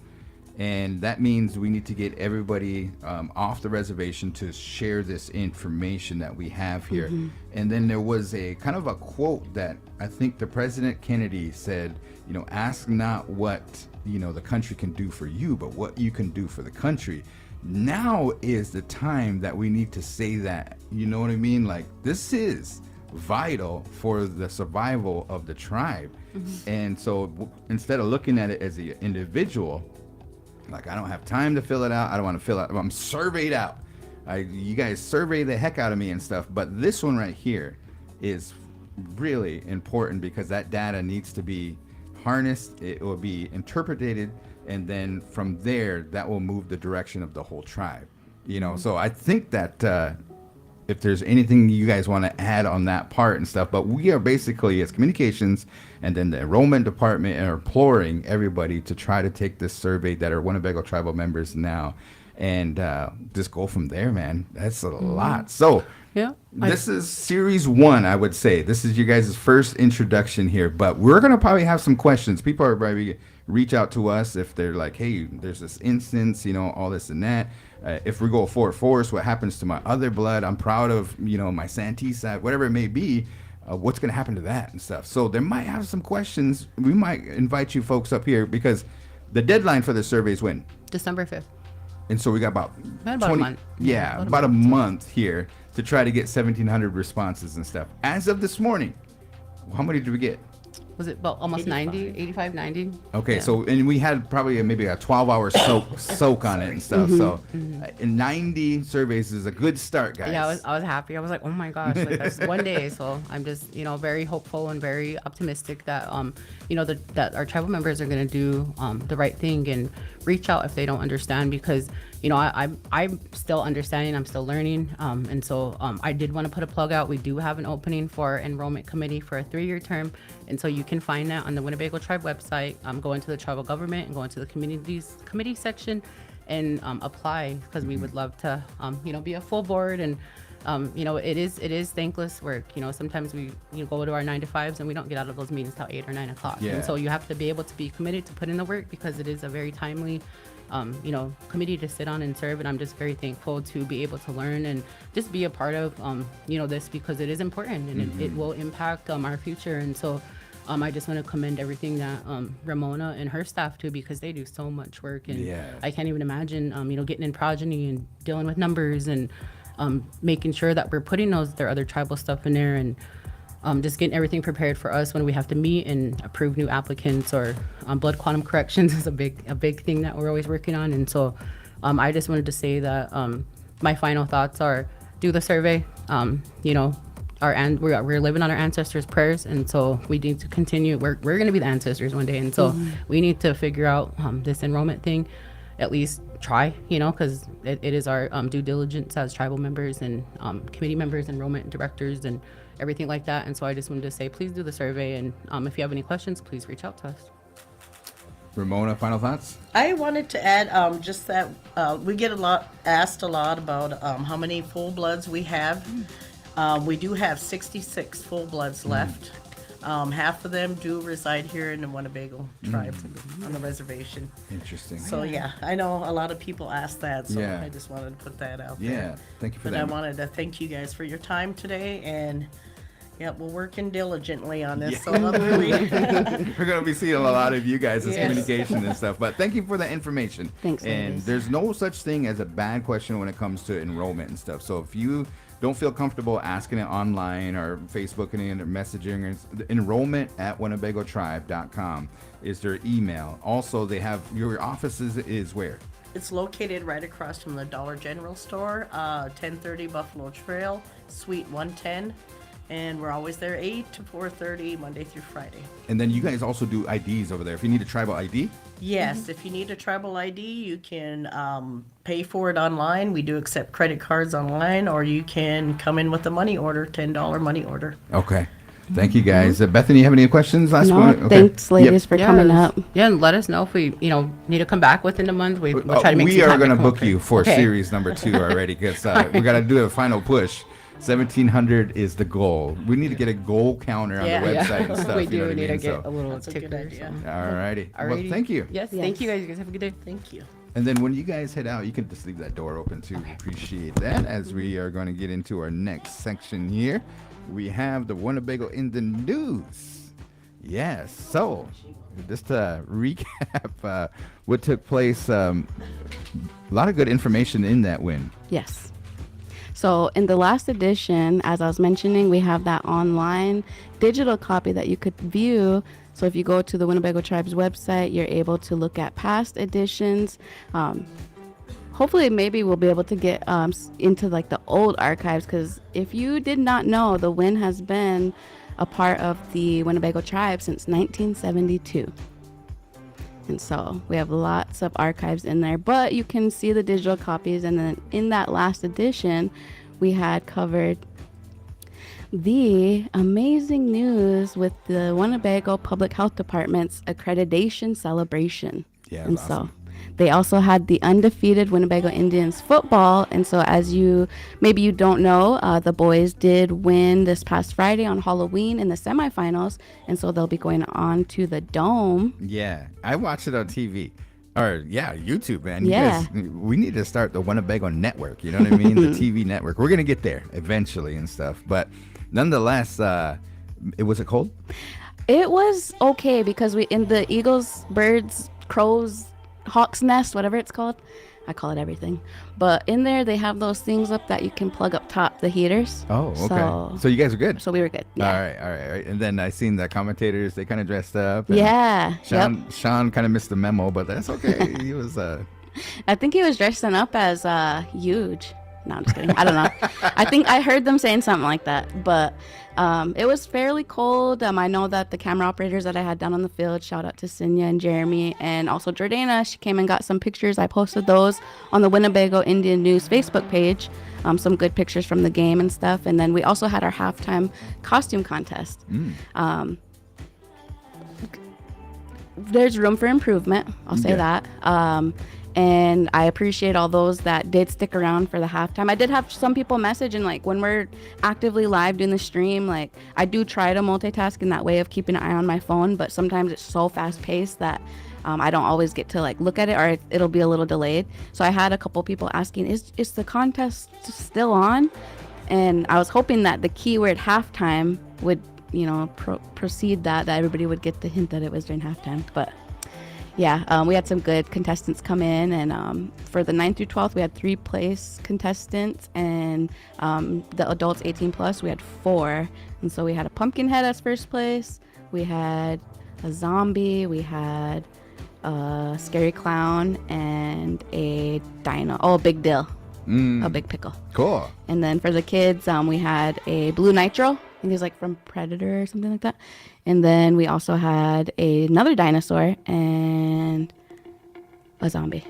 And that means we need to get everybody off the reservation to share this information that we have here. And then there was a kind of a quote that I think the President Kennedy said, ask not what, the country can do for you, but what you can do for the country. Now is the time that we need to say that, you know what I mean? Like, this is vital for the survival of the tribe. And so instead of looking at it as an individual, like, I don't have time to fill it out. I don't want to fill out. I'm surveyed out. You guys survey the heck out of me and stuff. But this one right here is really important because that data needs to be harnessed. It will be interpreted. And then from there, that will move the direction of the whole tribe. So I think that if there's anything you guys want to add on that part and stuff, but we are basically, as communications and then the enrollment department, are imploring everybody to try to take this survey that are Winnebago tribal members now and just go from there, man. That's a lot. So this is series 1, I would say. This is you guys' first introduction here, but we're going to probably have some questions. People are probably reach out to us if they're like, hey, there's this instance, all this and that. If we go Fort Forest, what happens to my other blood? I'm proud of, my Santee side, whatever it may be. What's going to happen to that and stuff? So there might have some questions. We might invite you folks up here because the deadline for the survey is when? December 5th. And so we got about a month. Yeah, about a month here to try to get 1,700 responses and stuff. As of this morning, how many did we get? Was it about almost 90, 85, 90? Okay, Yeah. so, and we had probably maybe a 12-hour soak on it and stuff. So 90 surveys is a good start, guys. Yeah, I was happy. I was like, oh my gosh, like that's one day. So I'm just, very hopeful and very optimistic that, that our tribal members are going to do the right thing and reach out if they don't understand because, I'm still understanding. I'm still learning. And so I did want to put a plug out. We do have an opening for enrollment committee for a 3-year term. And so you can find that on the Winnebago Tribe website. Go into the tribal government and go into the committee section and apply because we would love to, be a full board. And, it is thankless work. Sometimes we go to our 9-to-5s and we don't get out of those meetings till 8 or 9 o'clock. Yeah. And so you have to be able to be committed to put in the work because it is a very timely committee to sit on and serve. And I'm just very thankful to be able to learn and just be a part of, this because it is important and it will impact our future. And so I just want to commend everything that Ramona and her staff do, because they do so much work, and Yeah. I can't even imagine, getting in progeny and dealing with numbers and making sure that we're putting their other tribal stuff in there, and just getting everything prepared for us when we have to meet and approve new applicants, or blood quantum corrections is a big thing that we're always working on. And so I just wanted to say that my final thoughts are, do the survey. We're living on our ancestors' prayers, and so we need to continue. We're going to be the ancestors one day, and so we need to figure out this enrollment thing. At least try, because it is our due diligence as tribal members and committee members, enrollment directors, and everything like that. And so I just wanted to say, please do the survey, and if you have any questions, please reach out to us. Ramona, final thoughts? I wanted to add just that we get asked a lot about how many full bloods we have. We do have 66 full bloods left. Half of them do reside here in the Winnebago tribe on the reservation. Interesting. So yeah, I know a lot of people ask that, so Yeah. I just wanted to put that out there. Yeah, thank you for But that. I wanted to thank you guys for your time today, and yeah, we're working diligently on this. So hopefully, We're going to be seeing a lot of you guys as Yes. communication and stuff. But thank you for the information. Thanks, And ladies. there's no such thing as a bad question when it comes to enrollment and stuff. So if you don't feel comfortable asking it online or Facebooking it or messaging, enrollment at WinnebagoTribe.com is their email. Also, they have your offices is where? it's located right across from the Dollar General store, 1030 Buffalo Trail, Suite 110. And we're always there 8 to 4:30, Monday through Friday. And then you guys also do IDs over there. If you need a tribal ID, Yes, if you need a tribal ID, you can pay for it online. We do accept credit cards online, or you can come in with a money order, $10 money order. okay. Thank you guys. Bethany, you have any questions? Last No, one? Okay. thanks, ladies, Yep. for coming up. Yeah, and let us know if we, need to come back within a month. We'll try to make We some are time going to come book over. you for Okay. series number 2 already because we got to do a final push. 1,700 is the goal. We need to get a goal counter on Yeah. the Yeah. website and stuff. We you know do what I need to mean? get a So, little That's a good ticker. idea. all righty. Well, Alrighty. thank you. Yes, Yes. thank you guys. You guys have a good day. Thank you. And then when you guys head out, you can just leave that door open too. We appreciate that as we are going to get into our next section here. We have the Winnebago in the news. Yes. So just to recap what took place, a lot of good information in that win. Yes. So in the last edition, as I was mentioning, we have that online digital copy that you could view. So if you go to the Winnebago Tribe's website, you're able to look at past editions. Hopefully, maybe we'll be able to get into like the old archives, because if you did not know, the Win has been a part of the Winnebago Tribe since 1972. And so we have lots of archives in there, but you can see the digital copies. And then in that last edition, we had covered the amazing news with the Winnebago Public Health Department's accreditation celebration. Yeah, it And was awesome. so they also had the undefeated Winnebago Indians football. And so as maybe you don't know, the boys did win this past Friday on Halloween in the semifinals. And so they'll be going on to the Dome. Yeah, I watched it on TV. Or, yeah, YouTube, man. You Yeah. guys, we need to start the Winnebago network. You know what I mean? The TV network. We're going to get there eventually and stuff. But nonetheless, was it cold? It was okay because we in the Eagles, birds, crows, hawk's nest, whatever it's called. I call it everything. But in there, they have those things up that you can plug up top, the heaters. Oh, okay. So you guys are good. So we were good. Yeah. All right. And then I seen the commentators, they kind of dressed up. And Yeah. Yep. Sean kind of missed the memo, but that's okay. He was, I think he was dressing up as huge. No, I'm just kidding. I don't know. I think I heard them saying something like that. But it was fairly cold. I know that the camera operators that I had down on the field, shout out to Sinya and Jeremy, and also Jordana, she came and got some pictures. I posted those on the Winnebago Indian News Facebook page. Some good pictures from the game and stuff. And then we also had our halftime costume contest. There's room for improvement. I'll say Yeah. that. And I appreciate all those that did stick around for the halftime. I did have some people message, and like when we're actively live doing the stream, like I do try to multitask in that way of keeping an eye on my phone, but sometimes it's so fast paced that I don't always get to like look at it, or it'll be a little delayed. So I had a couple people asking, is the contest still on? And I was hoping that the keyword halftime would proceed that everybody would get the hint that it was during halftime. But yeah, we had some good contestants come in, and for the 9th through 12th, we had 3 place contestants, and the adults 18 plus, we had 4. And so we had a pumpkin head as first place, we had a zombie, we had a scary clown, and a dino. Oh, a big dill. A big pickle. Cool. And then for the kids, we had a blue nitro. I think it was like from Predator or something like that. And then we also had another dinosaur and a zombie.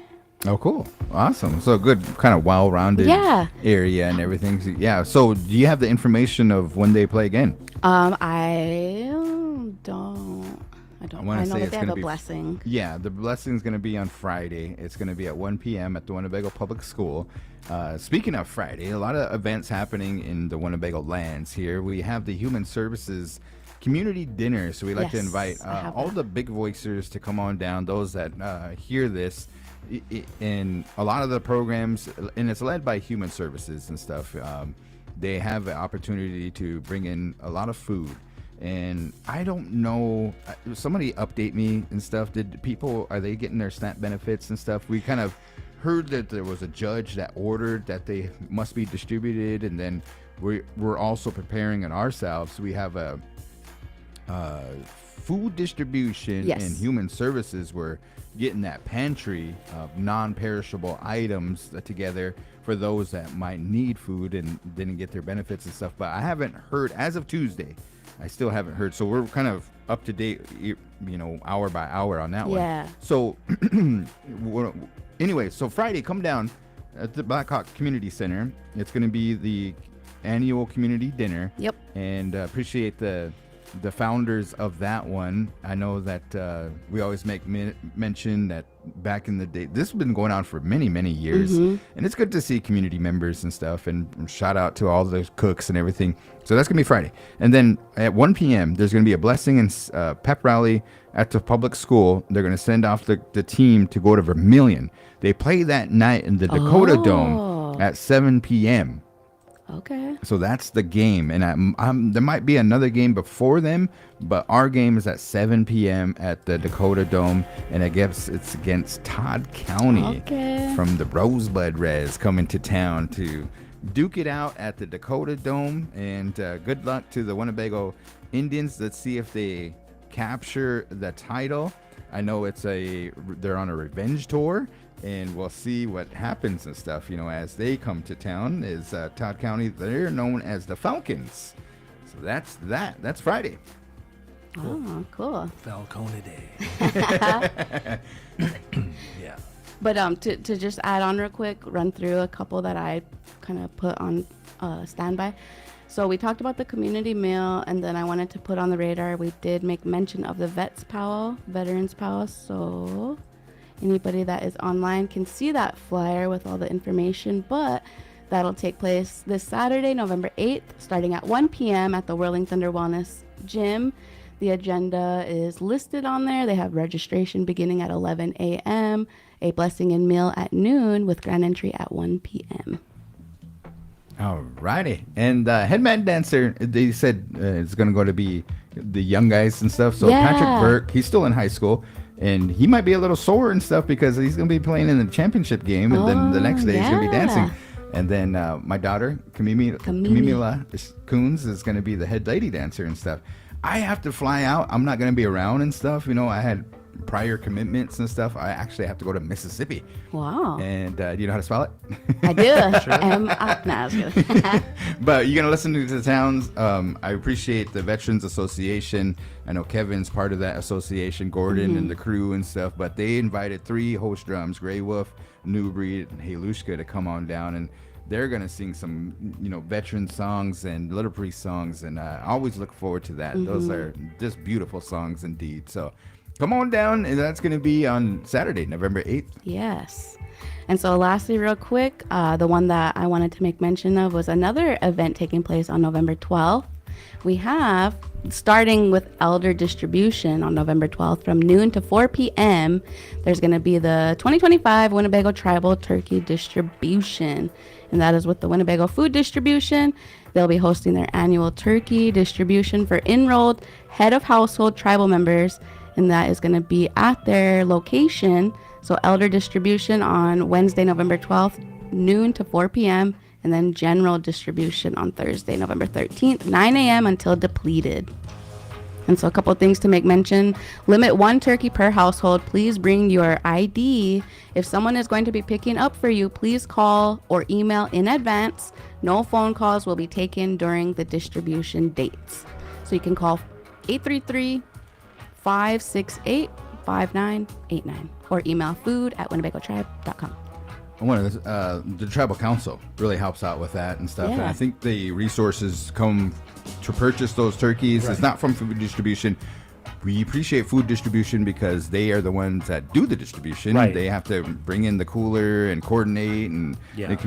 Oh, cool. Awesome. So good, kind of well-rounded area and everything. So, yeah. So do you have the information of when they play again? I don't. I know that they have a blessing. Yeah, the blessing is going to be on Friday. It's going to be at 1 p.m. at the Winnebago Public School. Speaking of Friday, a lot of events happening in the Winnebago lands here. We have the Human Services Community Dinner. So we like to invite all the big voicers to come on down, those that hear this. In a lot of the programs, and it's led by Human Services and stuff, they have an opportunity to bring in a lot of food. And I don't know, somebody update me and stuff. Are they getting their SNAP benefits and stuff? We kind of heard that there was a judge that ordered that they must be distributed, and then we're also preparing it ourselves. We have a food distribution and Human Services. We're getting that pantry of non-perishable items together for those that might need food and didn't get their benefits and stuff. But I haven't heard, as of Tuesday, I still haven't heard. So we're kind of up to date, hour by hour on that one. Yeah. So anyway, so Friday, come down at the Blackhawk Community Center. It's going to be the annual community dinner. Yep. And appreciate the founders of that one. I know that we always make mention that back in the day, this has been going on for many, many years. And it's good to see community members and stuff, and shout out to all the cooks and everything. So that's going to be Friday. And then at 1 p.m., there's going to be a blessing and pep rally at the public school. They're going to send off the team to go to Vermilion. They play that night in the Dakota Dome at 7 p.m. Okay. So that's the game. And there might be another game before them, but our game is at 7 p.m. at the Dakota Dome. And I guess it's against Todd County from the Rosebud Reds coming to town to duke it out at the Dakota Dome. And good luck to the Winnebago Indians. Let's see if they capture the title. I know they're on a revenge tour. And we'll see what happens and stuff, as they come to town. Is Todd County, they're known as the Falcons. So that's that. That's Friday. Cool. Oh, cool. Falcone Day. Yeah. But to just add on real quick, run through a couple that I kind of put on standby. So we talked about the community meal, and then I wanted to put on the radar, we did make mention of the Veterans Powwow. So anybody that is online can see that flyer with all the information, but that'll take place this Saturday, November 8th, starting at 1 p.m. at the Whirling Thunder Wellness Gym. The agenda is listed on there. They have registration beginning at 11 a.m., a blessing and meal at noon with grand entry at 1 p.m. All righty. And headman dancer, they said it's going to be the young guys and stuff. So Patrick Burke, he's still in high school. And he might be a little sore and stuff because he's going to be playing in the championship game. And then the next day he's going to be dancing. And then my daughter, Camila Coons, is going to be the head lady dancer and stuff. I have to fly out. I'm not going to be around and stuff. I had prior commitments and stuff. I actually have to go to Mississippi. Wow. And do you know how to spell it? I do. I was kidding. But you're going to listen to the towns. I appreciate the Veterans Association. I know Kevin's part of that association, Gordon and the crew and stuff. But they invited 3 host drums, Grey Wolf, New Breed, and Halushka to come on down. And they're going to sing some, veteran songs and Little Priest songs. And I always look forward to that. Those are just beautiful songs indeed. So come on down, and that's going to be on Saturday, November 8th. Yes. And so lastly, real quick, the one that I wanted to make mention of was another event taking place on November 12th. We have, starting with elder distribution on November 12th from noon to 4 p.m., there's going to be the 2025 Winnebago Tribal Turkey Distribution. And that is with the Winnebago Food Distribution. They'll be hosting their annual turkey distribution for enrolled head of household tribal members, and that is going to be at their location. So elder distribution on Wednesday, November 12th, noon to 4 p.m., and then general distribution on Thursday, November 13th, 9 a.m. until depleted. And so a couple of things to make mention. Limit 1 turkey per household. Please bring your ID. If someone is going to be picking up for you, please call or email in advance. No phone calls will be taken during the distribution dates. So you can call 833-568-5989 or email food@winnebagotribe.com. One of the tribal council really helps out with that and stuff. And Yeah. I think the resources come to purchase those turkeys. It's not from food distribution. We appreciate food distribution because they are the ones that do the distribution. Right. They have to bring in the cooler and coordinate, and Yeah. they They have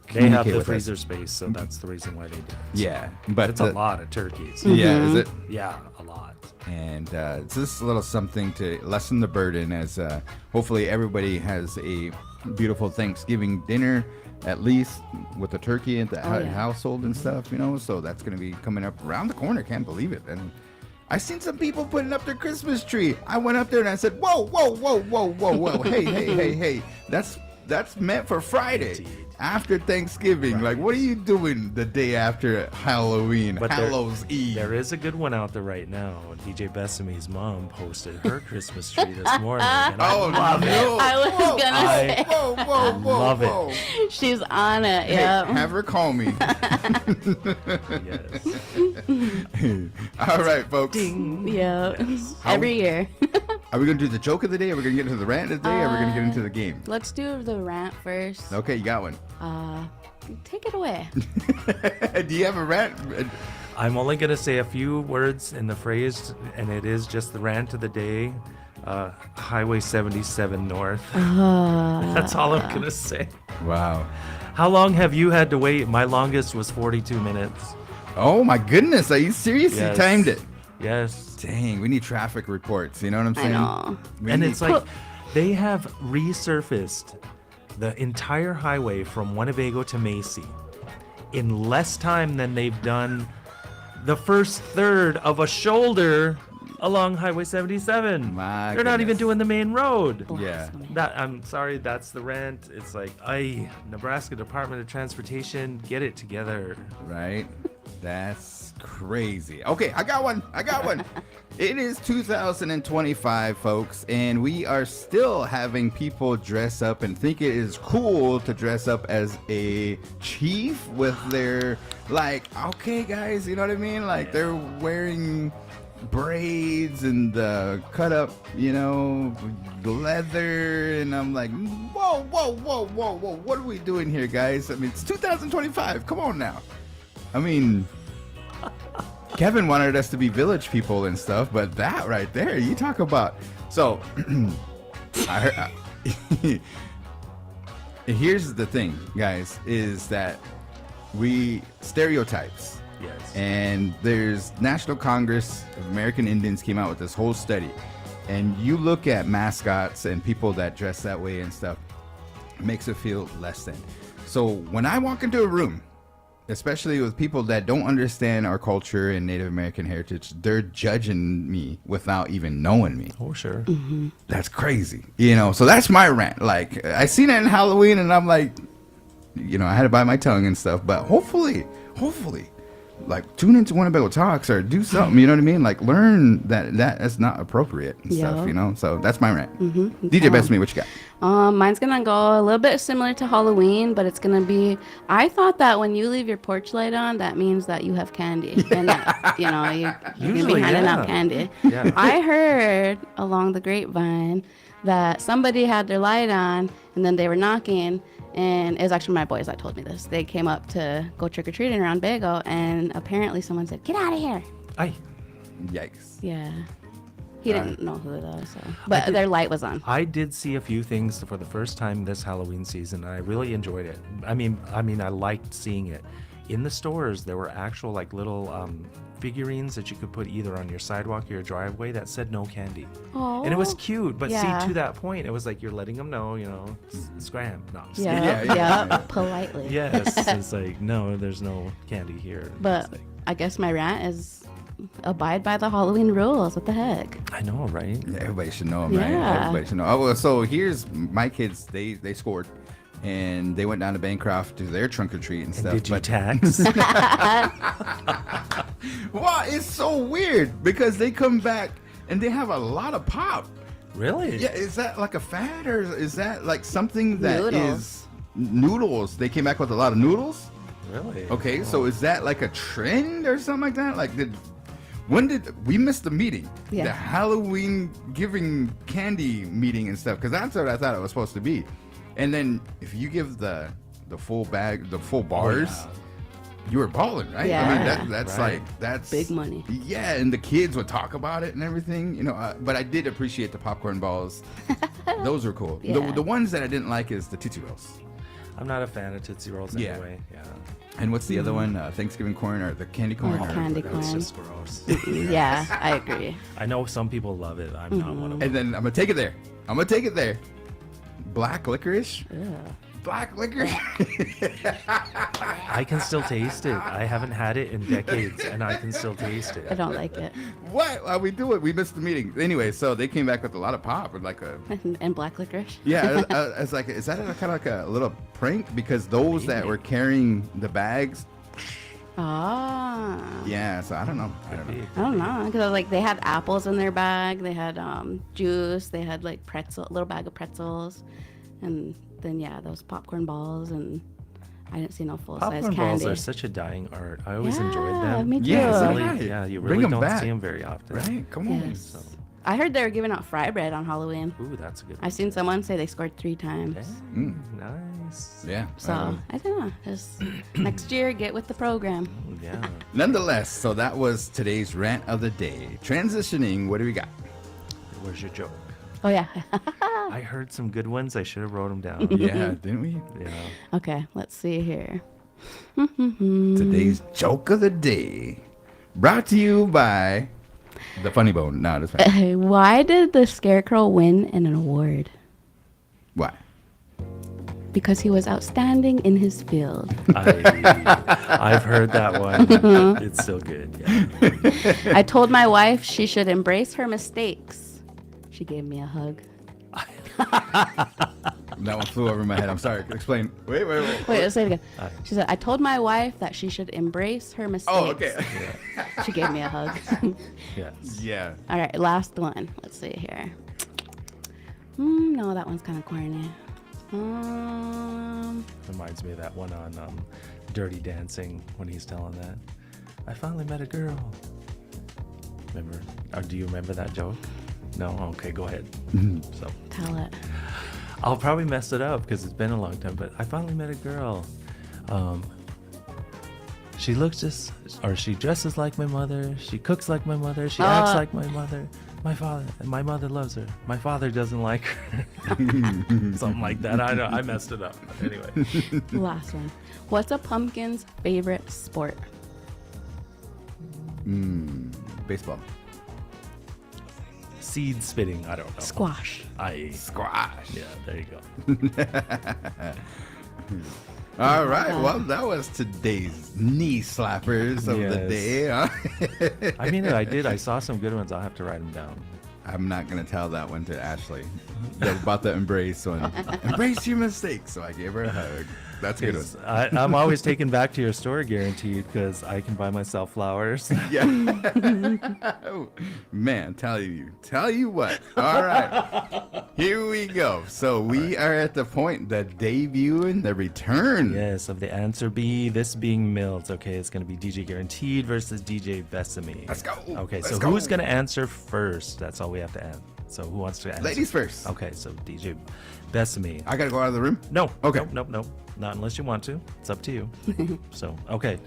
communicate the with us. freezer space, so that's the reason why they do it. Yeah, but It's a lot of turkeys. Yeah, is it? Yeah, a lot. And it's just a little something to lessen the burden as hopefully everybody has a beautiful Thanksgiving dinner, at least with the turkey at the household and stuff, you know. So that's going to be coming up around the corner. Can't believe it. And I seen some people putting up their Christmas tree. I went up there and I said, whoa, whoa, whoa, whoa, whoa, whoa. Hey. That's meant for Friday. Indeed. After Thanksgiving. Like, what are you doing the day after Halloween, But Hallows Eve? There is a good one out there right now. DJ Bethany's mom posted her Christmas tree this morning. And I Oh, love it. no. I was Whoa, gonna say. Whoa. Love it. whoa. She's on it. Hey, Yep. have her call me. Yes. All right, folks. Yep. Every year. Are we going to do the joke of the day? Are we going to get into the rant of the day? Or are we going to get into the game? Let's do the rant first. Okay, you got one. Take it away. Do you have a rant? I'm only going to say a few words in the phrase, and it is just the rant of the day. Highway 77 North. That's all I'm going to say. Wow. How long have you had to wait? My longest was 42 minutes. Oh, my goodness. Are you serious? Yes. You timed it. Yes. Dang, we need traffic reports. You know what I'm I saying? know. And it's like they have resurfaced the entire highway from Winnebago to Macy in less time than they've done the first third of a shoulder along Highway 77. My They're not even goodness. doing the main road. Yeah. That I'm sorry, that's the rant. It's like, Nebraska Department of Transportation, get it together. Right? That's crazy. Okay, I got one. It is 2025, folks, and we are still having people dress up and think it is cool to dress up as a chief with their, like, okay, guys, you know what I mean? Like, they're wearing braids and cut up, you know, leather, and I'm like, whoa, what are we doing here, guys? I mean, it's 2025. Come on now. I mean, Kevin wanted us to be village people and stuff, but that right there, you talk about. So, here's the thing, guys, is that we stereotypes. Yes. And there's National Congress of American Indians came out with this whole study. And you look at mascots and people that dress that way and stuff, it makes it feel less than. So when I walk into a room, especially with people that don't understand our culture and Native American heritage, they're judging me without even knowing me. Oh, sure. Mm-hmm. That's crazy. You know, so that's my rant. Like, I seen it in Halloween and I'm like, you know, I had to bite my tongue and stuff, but hopefully, like, tune into Winnebago Talks or do something, you know what I mean? Like, learn that is not appropriate and stuff, Yeah. you know? So that's my rant. DJ Bethany, what you got? Mine's gonna go a little bit similar to Halloween, but it's gonna be. I thought that when you leave your porch light on, that means that you have candy, and that, you know, you're gonna be Usually, handing yeah. out candy. Yeah. I heard along the grapevine that somebody had their light on, and then they were knocking, and it was actually my boys that told me this. They came up to go trick or treating around Bago, and apparently someone said, "Get out of here!" Yikes. Yeah. He didn't know who though, so. But their light was on. I did see a few things for the first time this Halloween season, and I really enjoyed it. I mean, I liked seeing it. in the stores there were actual like little figurines that you could put either on your sidewalk or your driveway that said no candy. Oh. And it was cute, but Yeah. see, to that point, it was like you're letting them know, you know, scram. No, I'm just Yeah, kidding. yeah, politely. Yes, it's like, no, there's no candy here. But It's like, I guess my rant is abide by the Halloween rules. What the heck? I know, right? Yeah, everybody should know them, right? Yeah. Everybody should know. Oh, well, so here's my kids. They scored, and they went down to Bancroft to their trunk or treat and And stuff. did you but tax? wow, it's so weird because they come back and they have a lot of pop. Really? Yeah, is that like a fad or is that like something that is Noodles. noodles? They came back with a lot of noodles. Really? Okay, so is that like a trend or something like that? Like, when did we miss the meeting? Yeah. The Halloween giving candy meeting and stuff, because that's what I thought it was supposed to be. And then if you give the full bag, the full bars, you were balling, right? I Yeah. mean, that's Right. like that's Big money. Yeah, and the kids would talk about it and everything, you know. But I did appreciate the popcorn balls; those were cool. Yeah. The ones that I didn't like is the Tootsie Rolls. I'm not a fan of Tootsie Rolls Yeah. anyway. Yeah. And what's the other one? Thanksgiving corn or the candy corn? Oh, or candy whatever. It's corn. just gross. Yeah, I agree. I know some people love it. I'm not one of them. And then I'm gonna take it there. Black licorice. Black licorice. I can still taste it. I haven't had it in decades, and I can still taste I it. don't like it. What? Why we do it? We missed the meeting. Anyway, so they came back with a lot of pop, with like a And black licorice. yeah. It's like, is that kind of like a little prank? Because those that were carrying the bags, Ah. yeah. So I don't know. I don't know, because like they had apples in their bag, they had juice, they had like little bag of pretzels, and then those popcorn balls, and I didn't see no full size Popcorn candy. balls are such a dying art. I always enjoyed Yeah, them. me too. Yeah, so Really, did I. yeah, you Bring really 'em don't back. see them very often. Right? Come on. Yes. So, I heard they were giving out fry bread on Halloween. ooh, that's a good I've seen someone say they scored 3 times. one. Nice. Yeah. So I don't know. Just next year, get with the program. Yeah. Nonetheless, so that was today's rant of the day. Transitioning. What do we got? Where's your joke? Oh yeah. I heard some good ones. I should have wrote them down. Yeah, didn't we? Yeah. Okay, let's see here. Today's joke of the day, brought to you by the Funny Bone. No, that's fine. Why did the Scarecrow win an award? Why? Because he was outstanding in his field. I've heard that one. It's still good. Yeah. I told my wife she should embrace her mistakes. She gave me a hug. That one flew over my head. I'm sorry. Explain. Wait. Wait, let's say it again. She said, I told my wife that she should embrace her mistakes. Oh, okay. She gave me a hug. Yes. Yeah. All right, last one. Let's see here. No, that one's kind of corny. Reminds me of that one on Dirty Dancing when he's telling that. I finally met a girl. Remember? Or do you remember that joke? No? Okay, go ahead. So Tell it. I'll probably mess it up because it's been a long time, but I finally met a girl. She looks she dresses like my mother. She cooks like my mother. She acts like my mother. My mother loves her. My father doesn't like her. Something like that. I know. I messed it up. But anyway. Last one. What's a pumpkin's favorite sport? Baseball. Seed spitting. I don't know. Squash. Squash. Yeah, there you go. All right. Well, that was today's knee slappers of the Yes. day. Huh? I mean, I did. I saw some good ones. I'll have to write them down. I'm not going to tell that one to Ashley. About the embrace one. Embrace your mistakes. So I gave her a hug. That's a good one. I'm always taken back to your store, guaranteed, because I can buy myself flowers. Yeah. Oh, man, tell you what. All right. Here we go. So we are at the point, the debut and the return. Yes, of the answer B, this being Mills. Okay, it's going to be DJ Guaranteed versus DJ Bethany. Let's go. Okay, Let's so go. who's going to answer first? That's all we have to answer. So who wants to answer? Ladies first. Okay, so DJ Bethany. I got to go out of the room? No. Okay. Nope. Not unless you want to. It's up to you. So, okay.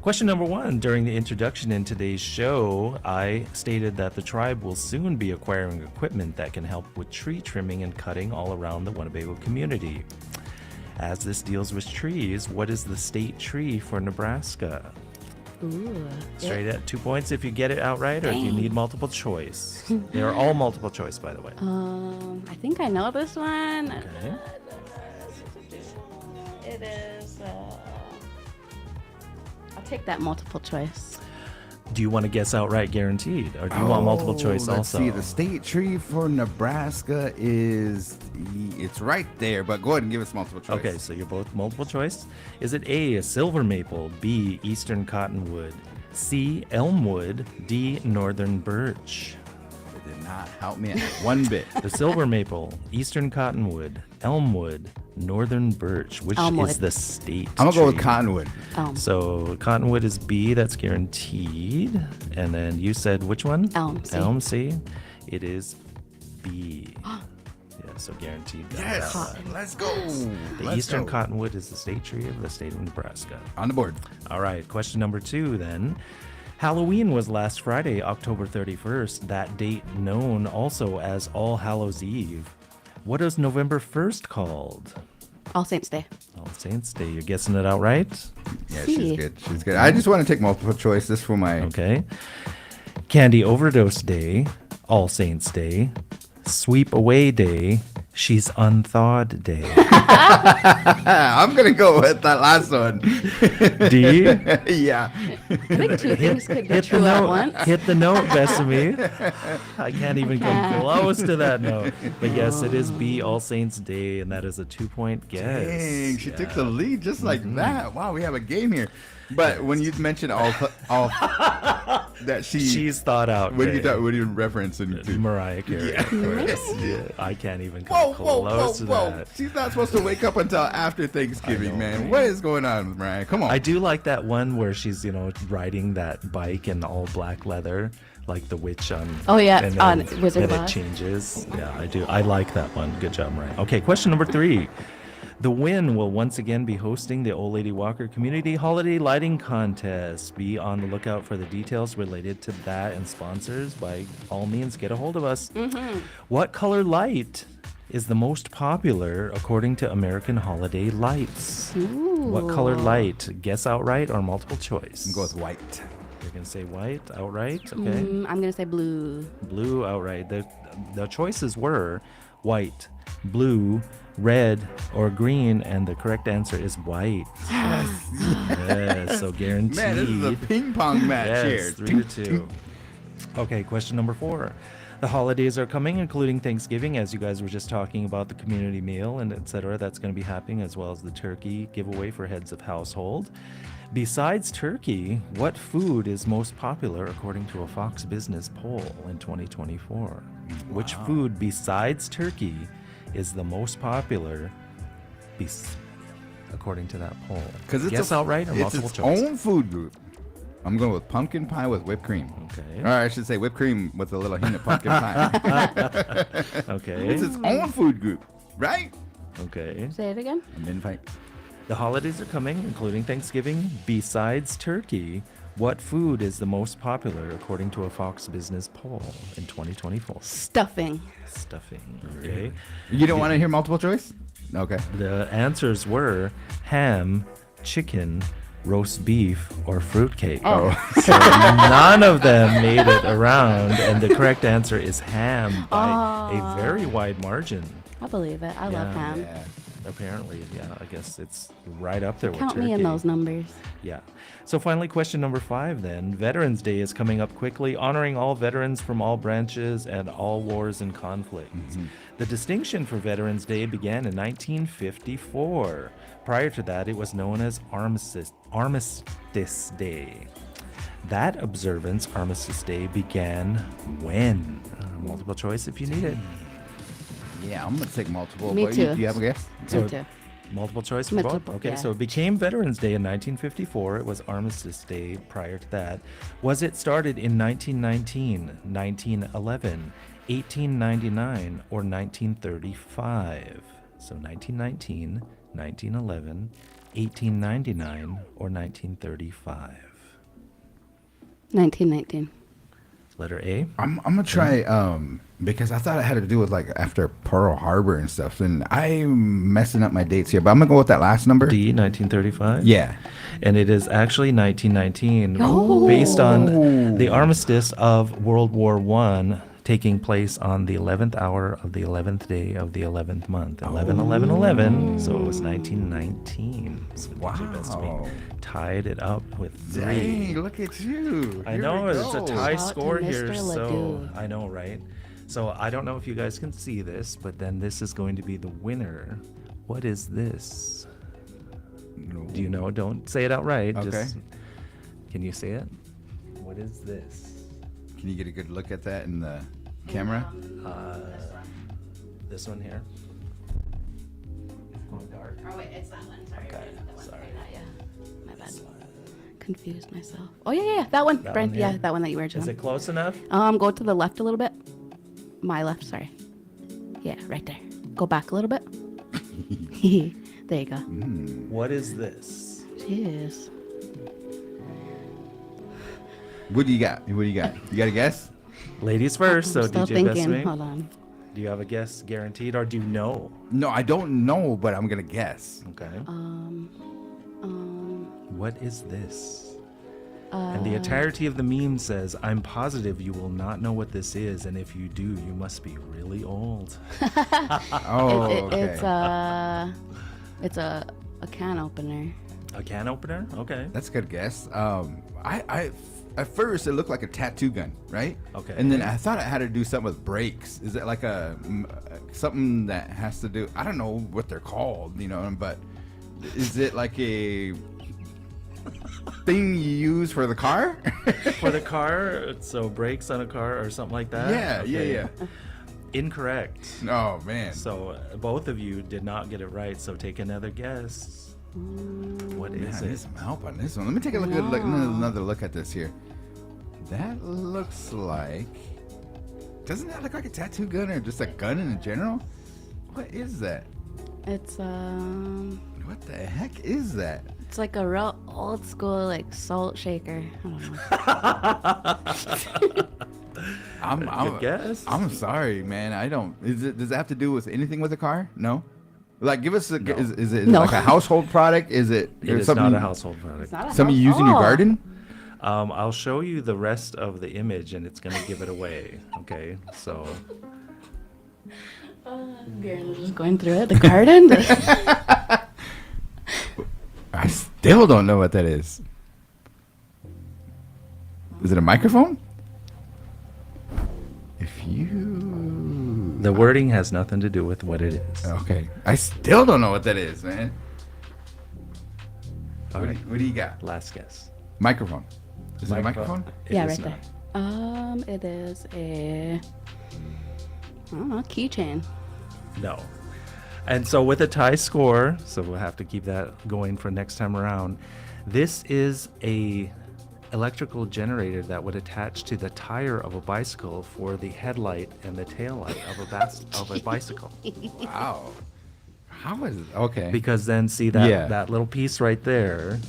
Question number 1. During the introduction in today's show, I stated that the tribe will soon be acquiring equipment that can help with tree trimming and cutting all around the Winnebago community. As this deals with trees, what is the state tree for Nebraska? Ooh. Straight at 2 points if you get it outright, or if you Dang. need multiple choice. They are all multiple choice, by the way. I think I know this one. Okay. It is. I'll take that multiple choice. Do you want to guess outright guaranteed, or do you want multiple choice let's also? see. The state tree for Nebraska it's right there, but go ahead and give us multiple choice. Okay, so you're both multiple choice. Is it A, a silver maple, B, eastern cottonwood, C, elmwood, D, northern birch? It did not help me one bit. The silver maple, eastern cottonwood, elmwood, northern birch. Which Elmwood. is the state I'm gonna go with tree? cottonwood. So cottonwood is B, that's guaranteed. And then you said which one? Elm, C. Elm, C. It is B. Yeah, so guaranteed. got Yes, that one. let's go. The Let's eastern go. cottonwood is the state tree of the state of Nebraska. On the board. All right, question number 2 then. Halloween was last Friday, October 31st, that date known also as All Hallows Eve. What is November 1st called? All Saints Day. All Saints Day. You're guessing it outright? Yeah, C. she's good. She's good. I just want to take multiple choice. This for my. Okay. Candy Overdose Day, All Saints Day, Sweep Away Day, She's Unthawed Day. I'm gonna go with that last one. D. Yeah. I think two things could be Hit the true at note. once. Hit the note, Bethany. I can't even come close to that note. But yes, it is B, All Saints Day, and that is a 2-point guess. Dang, she took the Yeah. lead just like that. Wow, we have a game here. But when you mentioned all that She's thought out. what are you Day. what are you referencing to? Mariah Carey. Yeah. Of course. Yeah. I can't even come close to that. She's not supposed to wake up until after Thanksgiving, know, man. right? What is going on with Mariah? Come on. I do like that one where she's, riding that bike in all black leather, like the witch on. Oh, yeah, and on then- Wizard of then it Oz. changes. Yeah, I do. I like that one. Good job, Mariah. Okay, question number 3. The Win will once again be hosting the Old Lady Walker Community Holiday Lighting Contest. Be on the lookout for the details related to that, and sponsors, by all means, get a hold of us. What color light is the most popular according to American Holiday Lights? What color light? Guess outright or multiple choice? go with white. You're going to say white outright? Okay. I'm going to say blue. Blue outright. The choices were white, blue, red, or green, and the correct answer is white. Yes, so guaranteed. Man, this is a ping pong match Yes, here. 3-2. Okay, question number 4. The holidays are coming, including Thanksgiving, as you guys were just talking about the community meal and etc. That's going to be happening, as well as the turkey giveaway for heads of household. Besides turkey, what food is most popular according to a Fox Business poll in 2024? Which food besides turkey is the most popular according to that poll? Because it's Guess outright or it's multiple its choice? own food group. I'm going with pumpkin pie with whipped cream. Okay. Or I should say whipped cream with a little hint of pumpkin pie. Okay. It's its own food group, right? Okay. Say it again. And then fight. The holidays are coming, including Thanksgiving. Besides turkey, what food is the most popular according to a Fox Business poll in 2024? Stuffing. Stuffing. Okay. You don't want to hear multiple choice? Okay. The answers were ham, chicken, roast beef, or fruitcake. Oh. So none of them made it around, and the correct answer is ham by a very wide margin. I believe it. I love ham. Yeah. Apparently, yeah, I guess it's right up there with Count turkey. me in those numbers. Yeah. So finally, question number 5 then. Veterans Day is coming up quickly, honoring all veterans from all branches and all wars and conflicts. The distinction for Veterans Day began in 1954. Prior to that, it was known as Armistice Day. That observance, Armistice Day, began when? Multiple choice if you need it. Yeah, I'm going to take multiple. Me but too. You have a guess? Me too. Multiple choice for Multiple, both? Okay, yeah. so it became Veterans Day in 1954. It was Armistice Day prior to that. Was it started in 1919, 1911, 1899, or 1935? So 1919, 1911, 1899, or 1935? 1919. Letter A. I'm gonna try because I thought it had to do with like after Pearl Harbor and stuff, and I'm messing up my dates here, but I'm gonna go with that last number. D, 1935. Yeah. And it is actually 1919, Oh. based on the armistice of World War I, taking place on the 11th hour of the 11th day of the 11th month, 11/11/11. So it was 1919. So DJ Bethany Wow. tied it up with 3. Dang, look at you. I Here know we it's a go. tie Shout out to score here, Mr. so Ledoux. I know, right? So I don't know if you guys can see this, but then this is going to be the winner. What is this? No. Do you know? Don't say it outright. Okay. Just, can you say it? What is this? Can you get a good look at that in the camera? This one here. It's going dark. Oh wait, it's that one. Sorry. Okay, I didn't want to sorry. say that, yeah. My bad. Confused myself. Oh yeah, that one. That Brian. one Yeah, here? that one that you were Is doing. it close enough? Go to the left a little bit. My left, sorry. Yeah, right there. Go back a little bit. There you go. What is this? Cheers. What do you got? What do you got? You got a guess? Ladies first. So I'm still DJ thinking. Bethany, Hold on. do you have a guess guaranteed, or do you know? No, I don't know, but I'm gonna guess. Okay. Um, What is this? And the entirety of the meme says, "I'm positive you will not know what this is, and if you do, you must be really old." Oh, okay. It's a can opener. A can opener? Okay. That's a good guess. I at first it looked like a tattoo gun, right? Okay. And then I thought it had to do something with brakes. Is it like something that has to do? I don't know what they're called, but is it like a thing you use for the car? For the car, so brakes on a car or something like that? Yeah, Okay. yeah. Incorrect. Oh man. So both of you did not get it right, so take another guess. What Man, is I need it? some help on this one. Let me take a another look at this here. That looks like. Doesn't that look like a tattoo gun or just a gun in general? What is that? It's What the heck is that? it's like a real old school like salt shaker. I don't know. I'm Good guess. I'm sorry, man. I don't. Does it have to do with anything with a car? No. Like, give us a. No. Is it No. like a household product? Is it? It is something, not a household product. Not a Something you use in your oh. garden? I'll show you the rest of the image, and it's going to give it away. Okay, so Garan was just going through it. The garden. I still don't know what that is. Is it a microphone? If you. the wording has nothing to do with what it is. Okay. I still don't know what that is, man. All right, What do you got? last guess. Microphone. Is it a microphone? It Yeah, is right not. there. It is a I don't know, keychain. No. And so with a tie score, so we'll have to keep that going for next time around. This is a electrical generator that would attach to the tire of a bicycle for the headlight and the tail light of a bicycle. Wow. How is it? Okay. Because then see that Yeah. that little piece right there.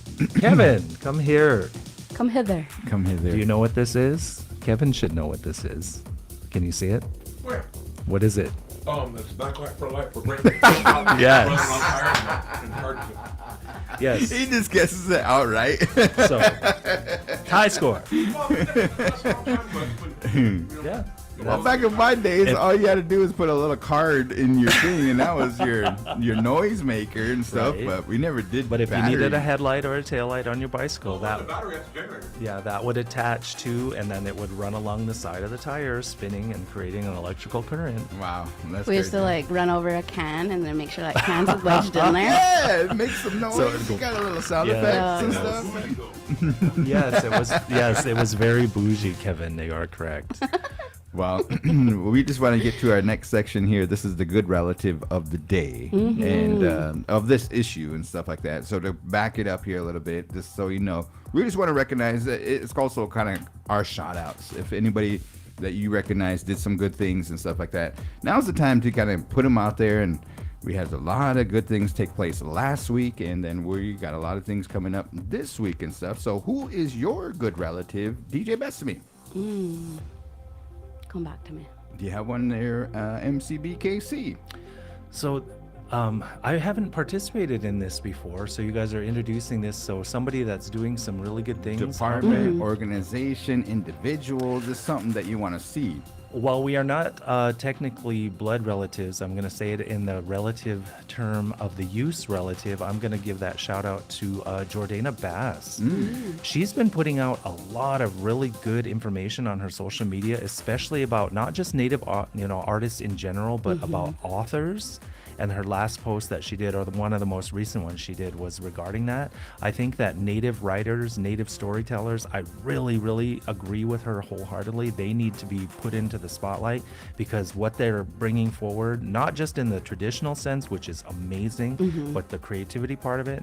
Kevin, come here. Come hither. Come here. Do you know what this is? Kevin should know what this is. Can you see it? Where? What is it? It's backlight for light for braking. Yes. Running on tires. Yes. He just guesses it outright. So, tie score. Yeah. Well, back in my days, all you had to do was put a little card in your thing, and that was your noise maker and stuff. Right. But we never did. But if you battery. needed a headlight or a tail light on your bicycle, The that battery has a generator. yeah, that would attach to, and then it would run along the side of the tire, spinning and creating an electrical current. Wow, that's We used to crazy. like run over a can and then make sure that can's wedged in there. Yeah, it makes some noise. So it'd You go- got a little sound Yeah. effects and Yeah. stuff. Yes, it was. Yes, it was very bougie, Kevin. You are correct. Well, we just want to get to our next section here. This is the good relative of the day and of this issue and stuff like that. So to back it up here a little bit, just so you know, we just want to recognize that it's also kind of our shout outs. If anybody that you recognize did some good things and stuff like that, now's the time to kind of put them out there. And we had a lot of good things take place last week, and then we got a lot of things coming up this week and stuff. So who is your good relative, DJ Bethany? come back to me. Do you have one there, MCBKC? So I haven't participated in this before, so you guys are introducing this. So somebody that's doing some really good things. Department, organization, individual, just something that you want to see. While we are not technically blood relatives, I'm going to say it in the relative term of the use relative. I'm going to give that shout out to Jordana Bass. She's been putting out a lot of really good information on her social media, especially about not just Native artists in general, but about authors. And her last post that she did, or one of the most recent ones she did, was regarding that. I think that Native writers, Native storytellers, I really, really agree with her wholeheartedly. They need to be put into the spotlight because what they're bringing forward, not just in the traditional sense, which is amazing, but the creativity part of it,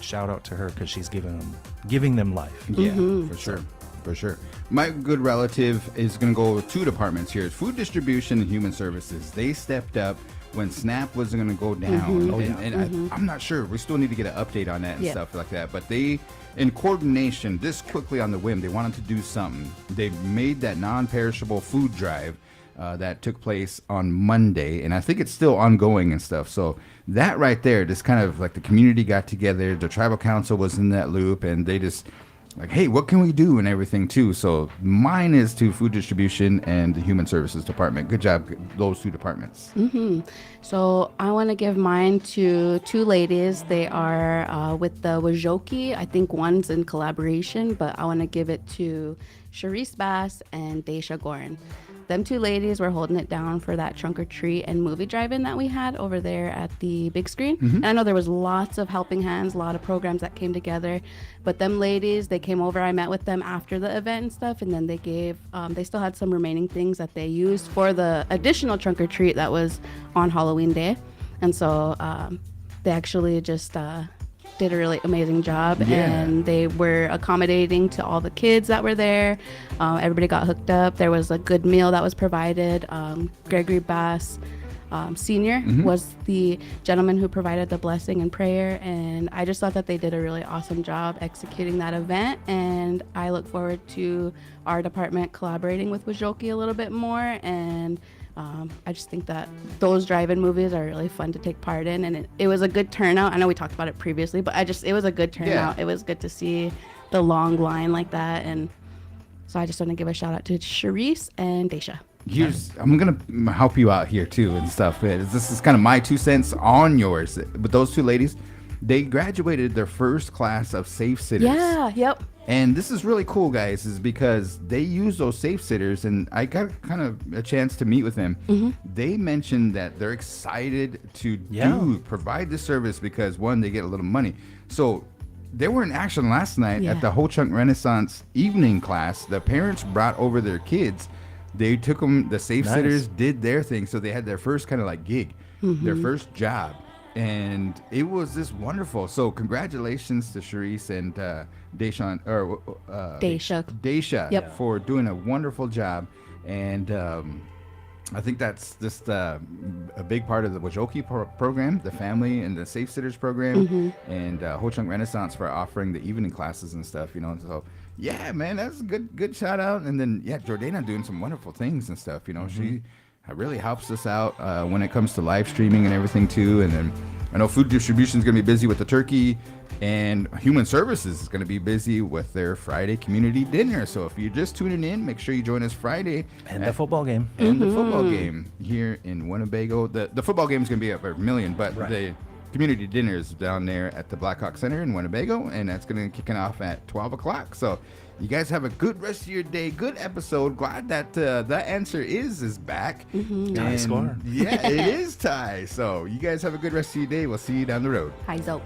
shout out to her because she's giving them life. Yeah, for sure. For sure. My good relative is going to go with two departments here. It's food distribution and human services. They stepped up when SNAP was going to go down. I'm not sure. We still need to get an update on that and stuff like that. But they, in coordination, this quickly on the whim, they wanted to do something. They made that non-perishable food drive that took place on Monday. And I think it's still ongoing and stuff. So that right there, just kind of like the community got together. The tribal council was in that loop. And they just... like, hey, what can we do and everything too? So mine is to food distribution and the human services department. Good job, those two departments. So I want to give mine to two ladies. They are with the Wajoki. I think one's in collaboration, but I want to give it to Sharice Bass and Daisha Garan. Them two ladies were holding it down for that trunk or treat and movie drive-in that we had over there at the big screen. And I know there was lots of helping hands, a lot of programs that came together. But them ladies, they came over. I met with them after the event and stuff, and then they gave, they still had some remaining things that they used for the additional trunk or treat that was on Halloween Day. And so they actually just did a really amazing job, and they were accommodating to all the kids that were there. Everybody got hooked up. There was a good meal that was provided. Gregory Bass Senior was the gentleman who provided the blessing and prayer, and I just thought that they did a really awesome job executing that event, and I look forward to our department collaborating with Wajoki a little bit more. And I just think that those drive-in movies are really fun to take part in, and it was a good turnout. I know we talked about it previously, but it was a good turnout. It was good to see the long line like that, and so I just want to give a shout out to Sharice and Daisha. I'm gonna help you out here too and stuff. This is kind of my 2 cents on yours. But those two ladies, they graduated their first class of safe sitters. And this is really cool, guys, is because they use those safe sitters, and I got kind of a chance to meet with them. They mentioned that they're excited to provide this service because, one, they get a little money. So they were in action last night at the Ho Chunk Renaissance evening class. The parents brought over their kids. They took them, the safe sitters did their thing. So they had their first kind of like gig, their first job. And it was just wonderful. So congratulations to Sharice and Daisha for doing a wonderful job. And I think that's just a big part of the Wajoki program, the family and the Safe Sitters program, and Ho Chunk Renaissance for offering the evening classes and stuff, So yeah, man, that's a good shout out. And then Jordana doing some wonderful things and stuff, She really helps us out when it comes to live streaming and everything too. And then I know food distribution is going to be busy with the turkey, and human services is going to be busy with their Friday community dinner. So if you're just tuning in, make sure you join us Friday and the football game. And the football game here in Winnebago. The football game is going to be up a million, but the community dinner is down there at the Blackhawk Center in Winnebago, and that's going to be kicking off at 12 o'clock. So you guys have a good rest of your day. Good episode. Glad that the answer is back. Tie score. Yeah, it is tie. So you guys have a good rest of your day. We'll see you down the road. Hi, Zoe.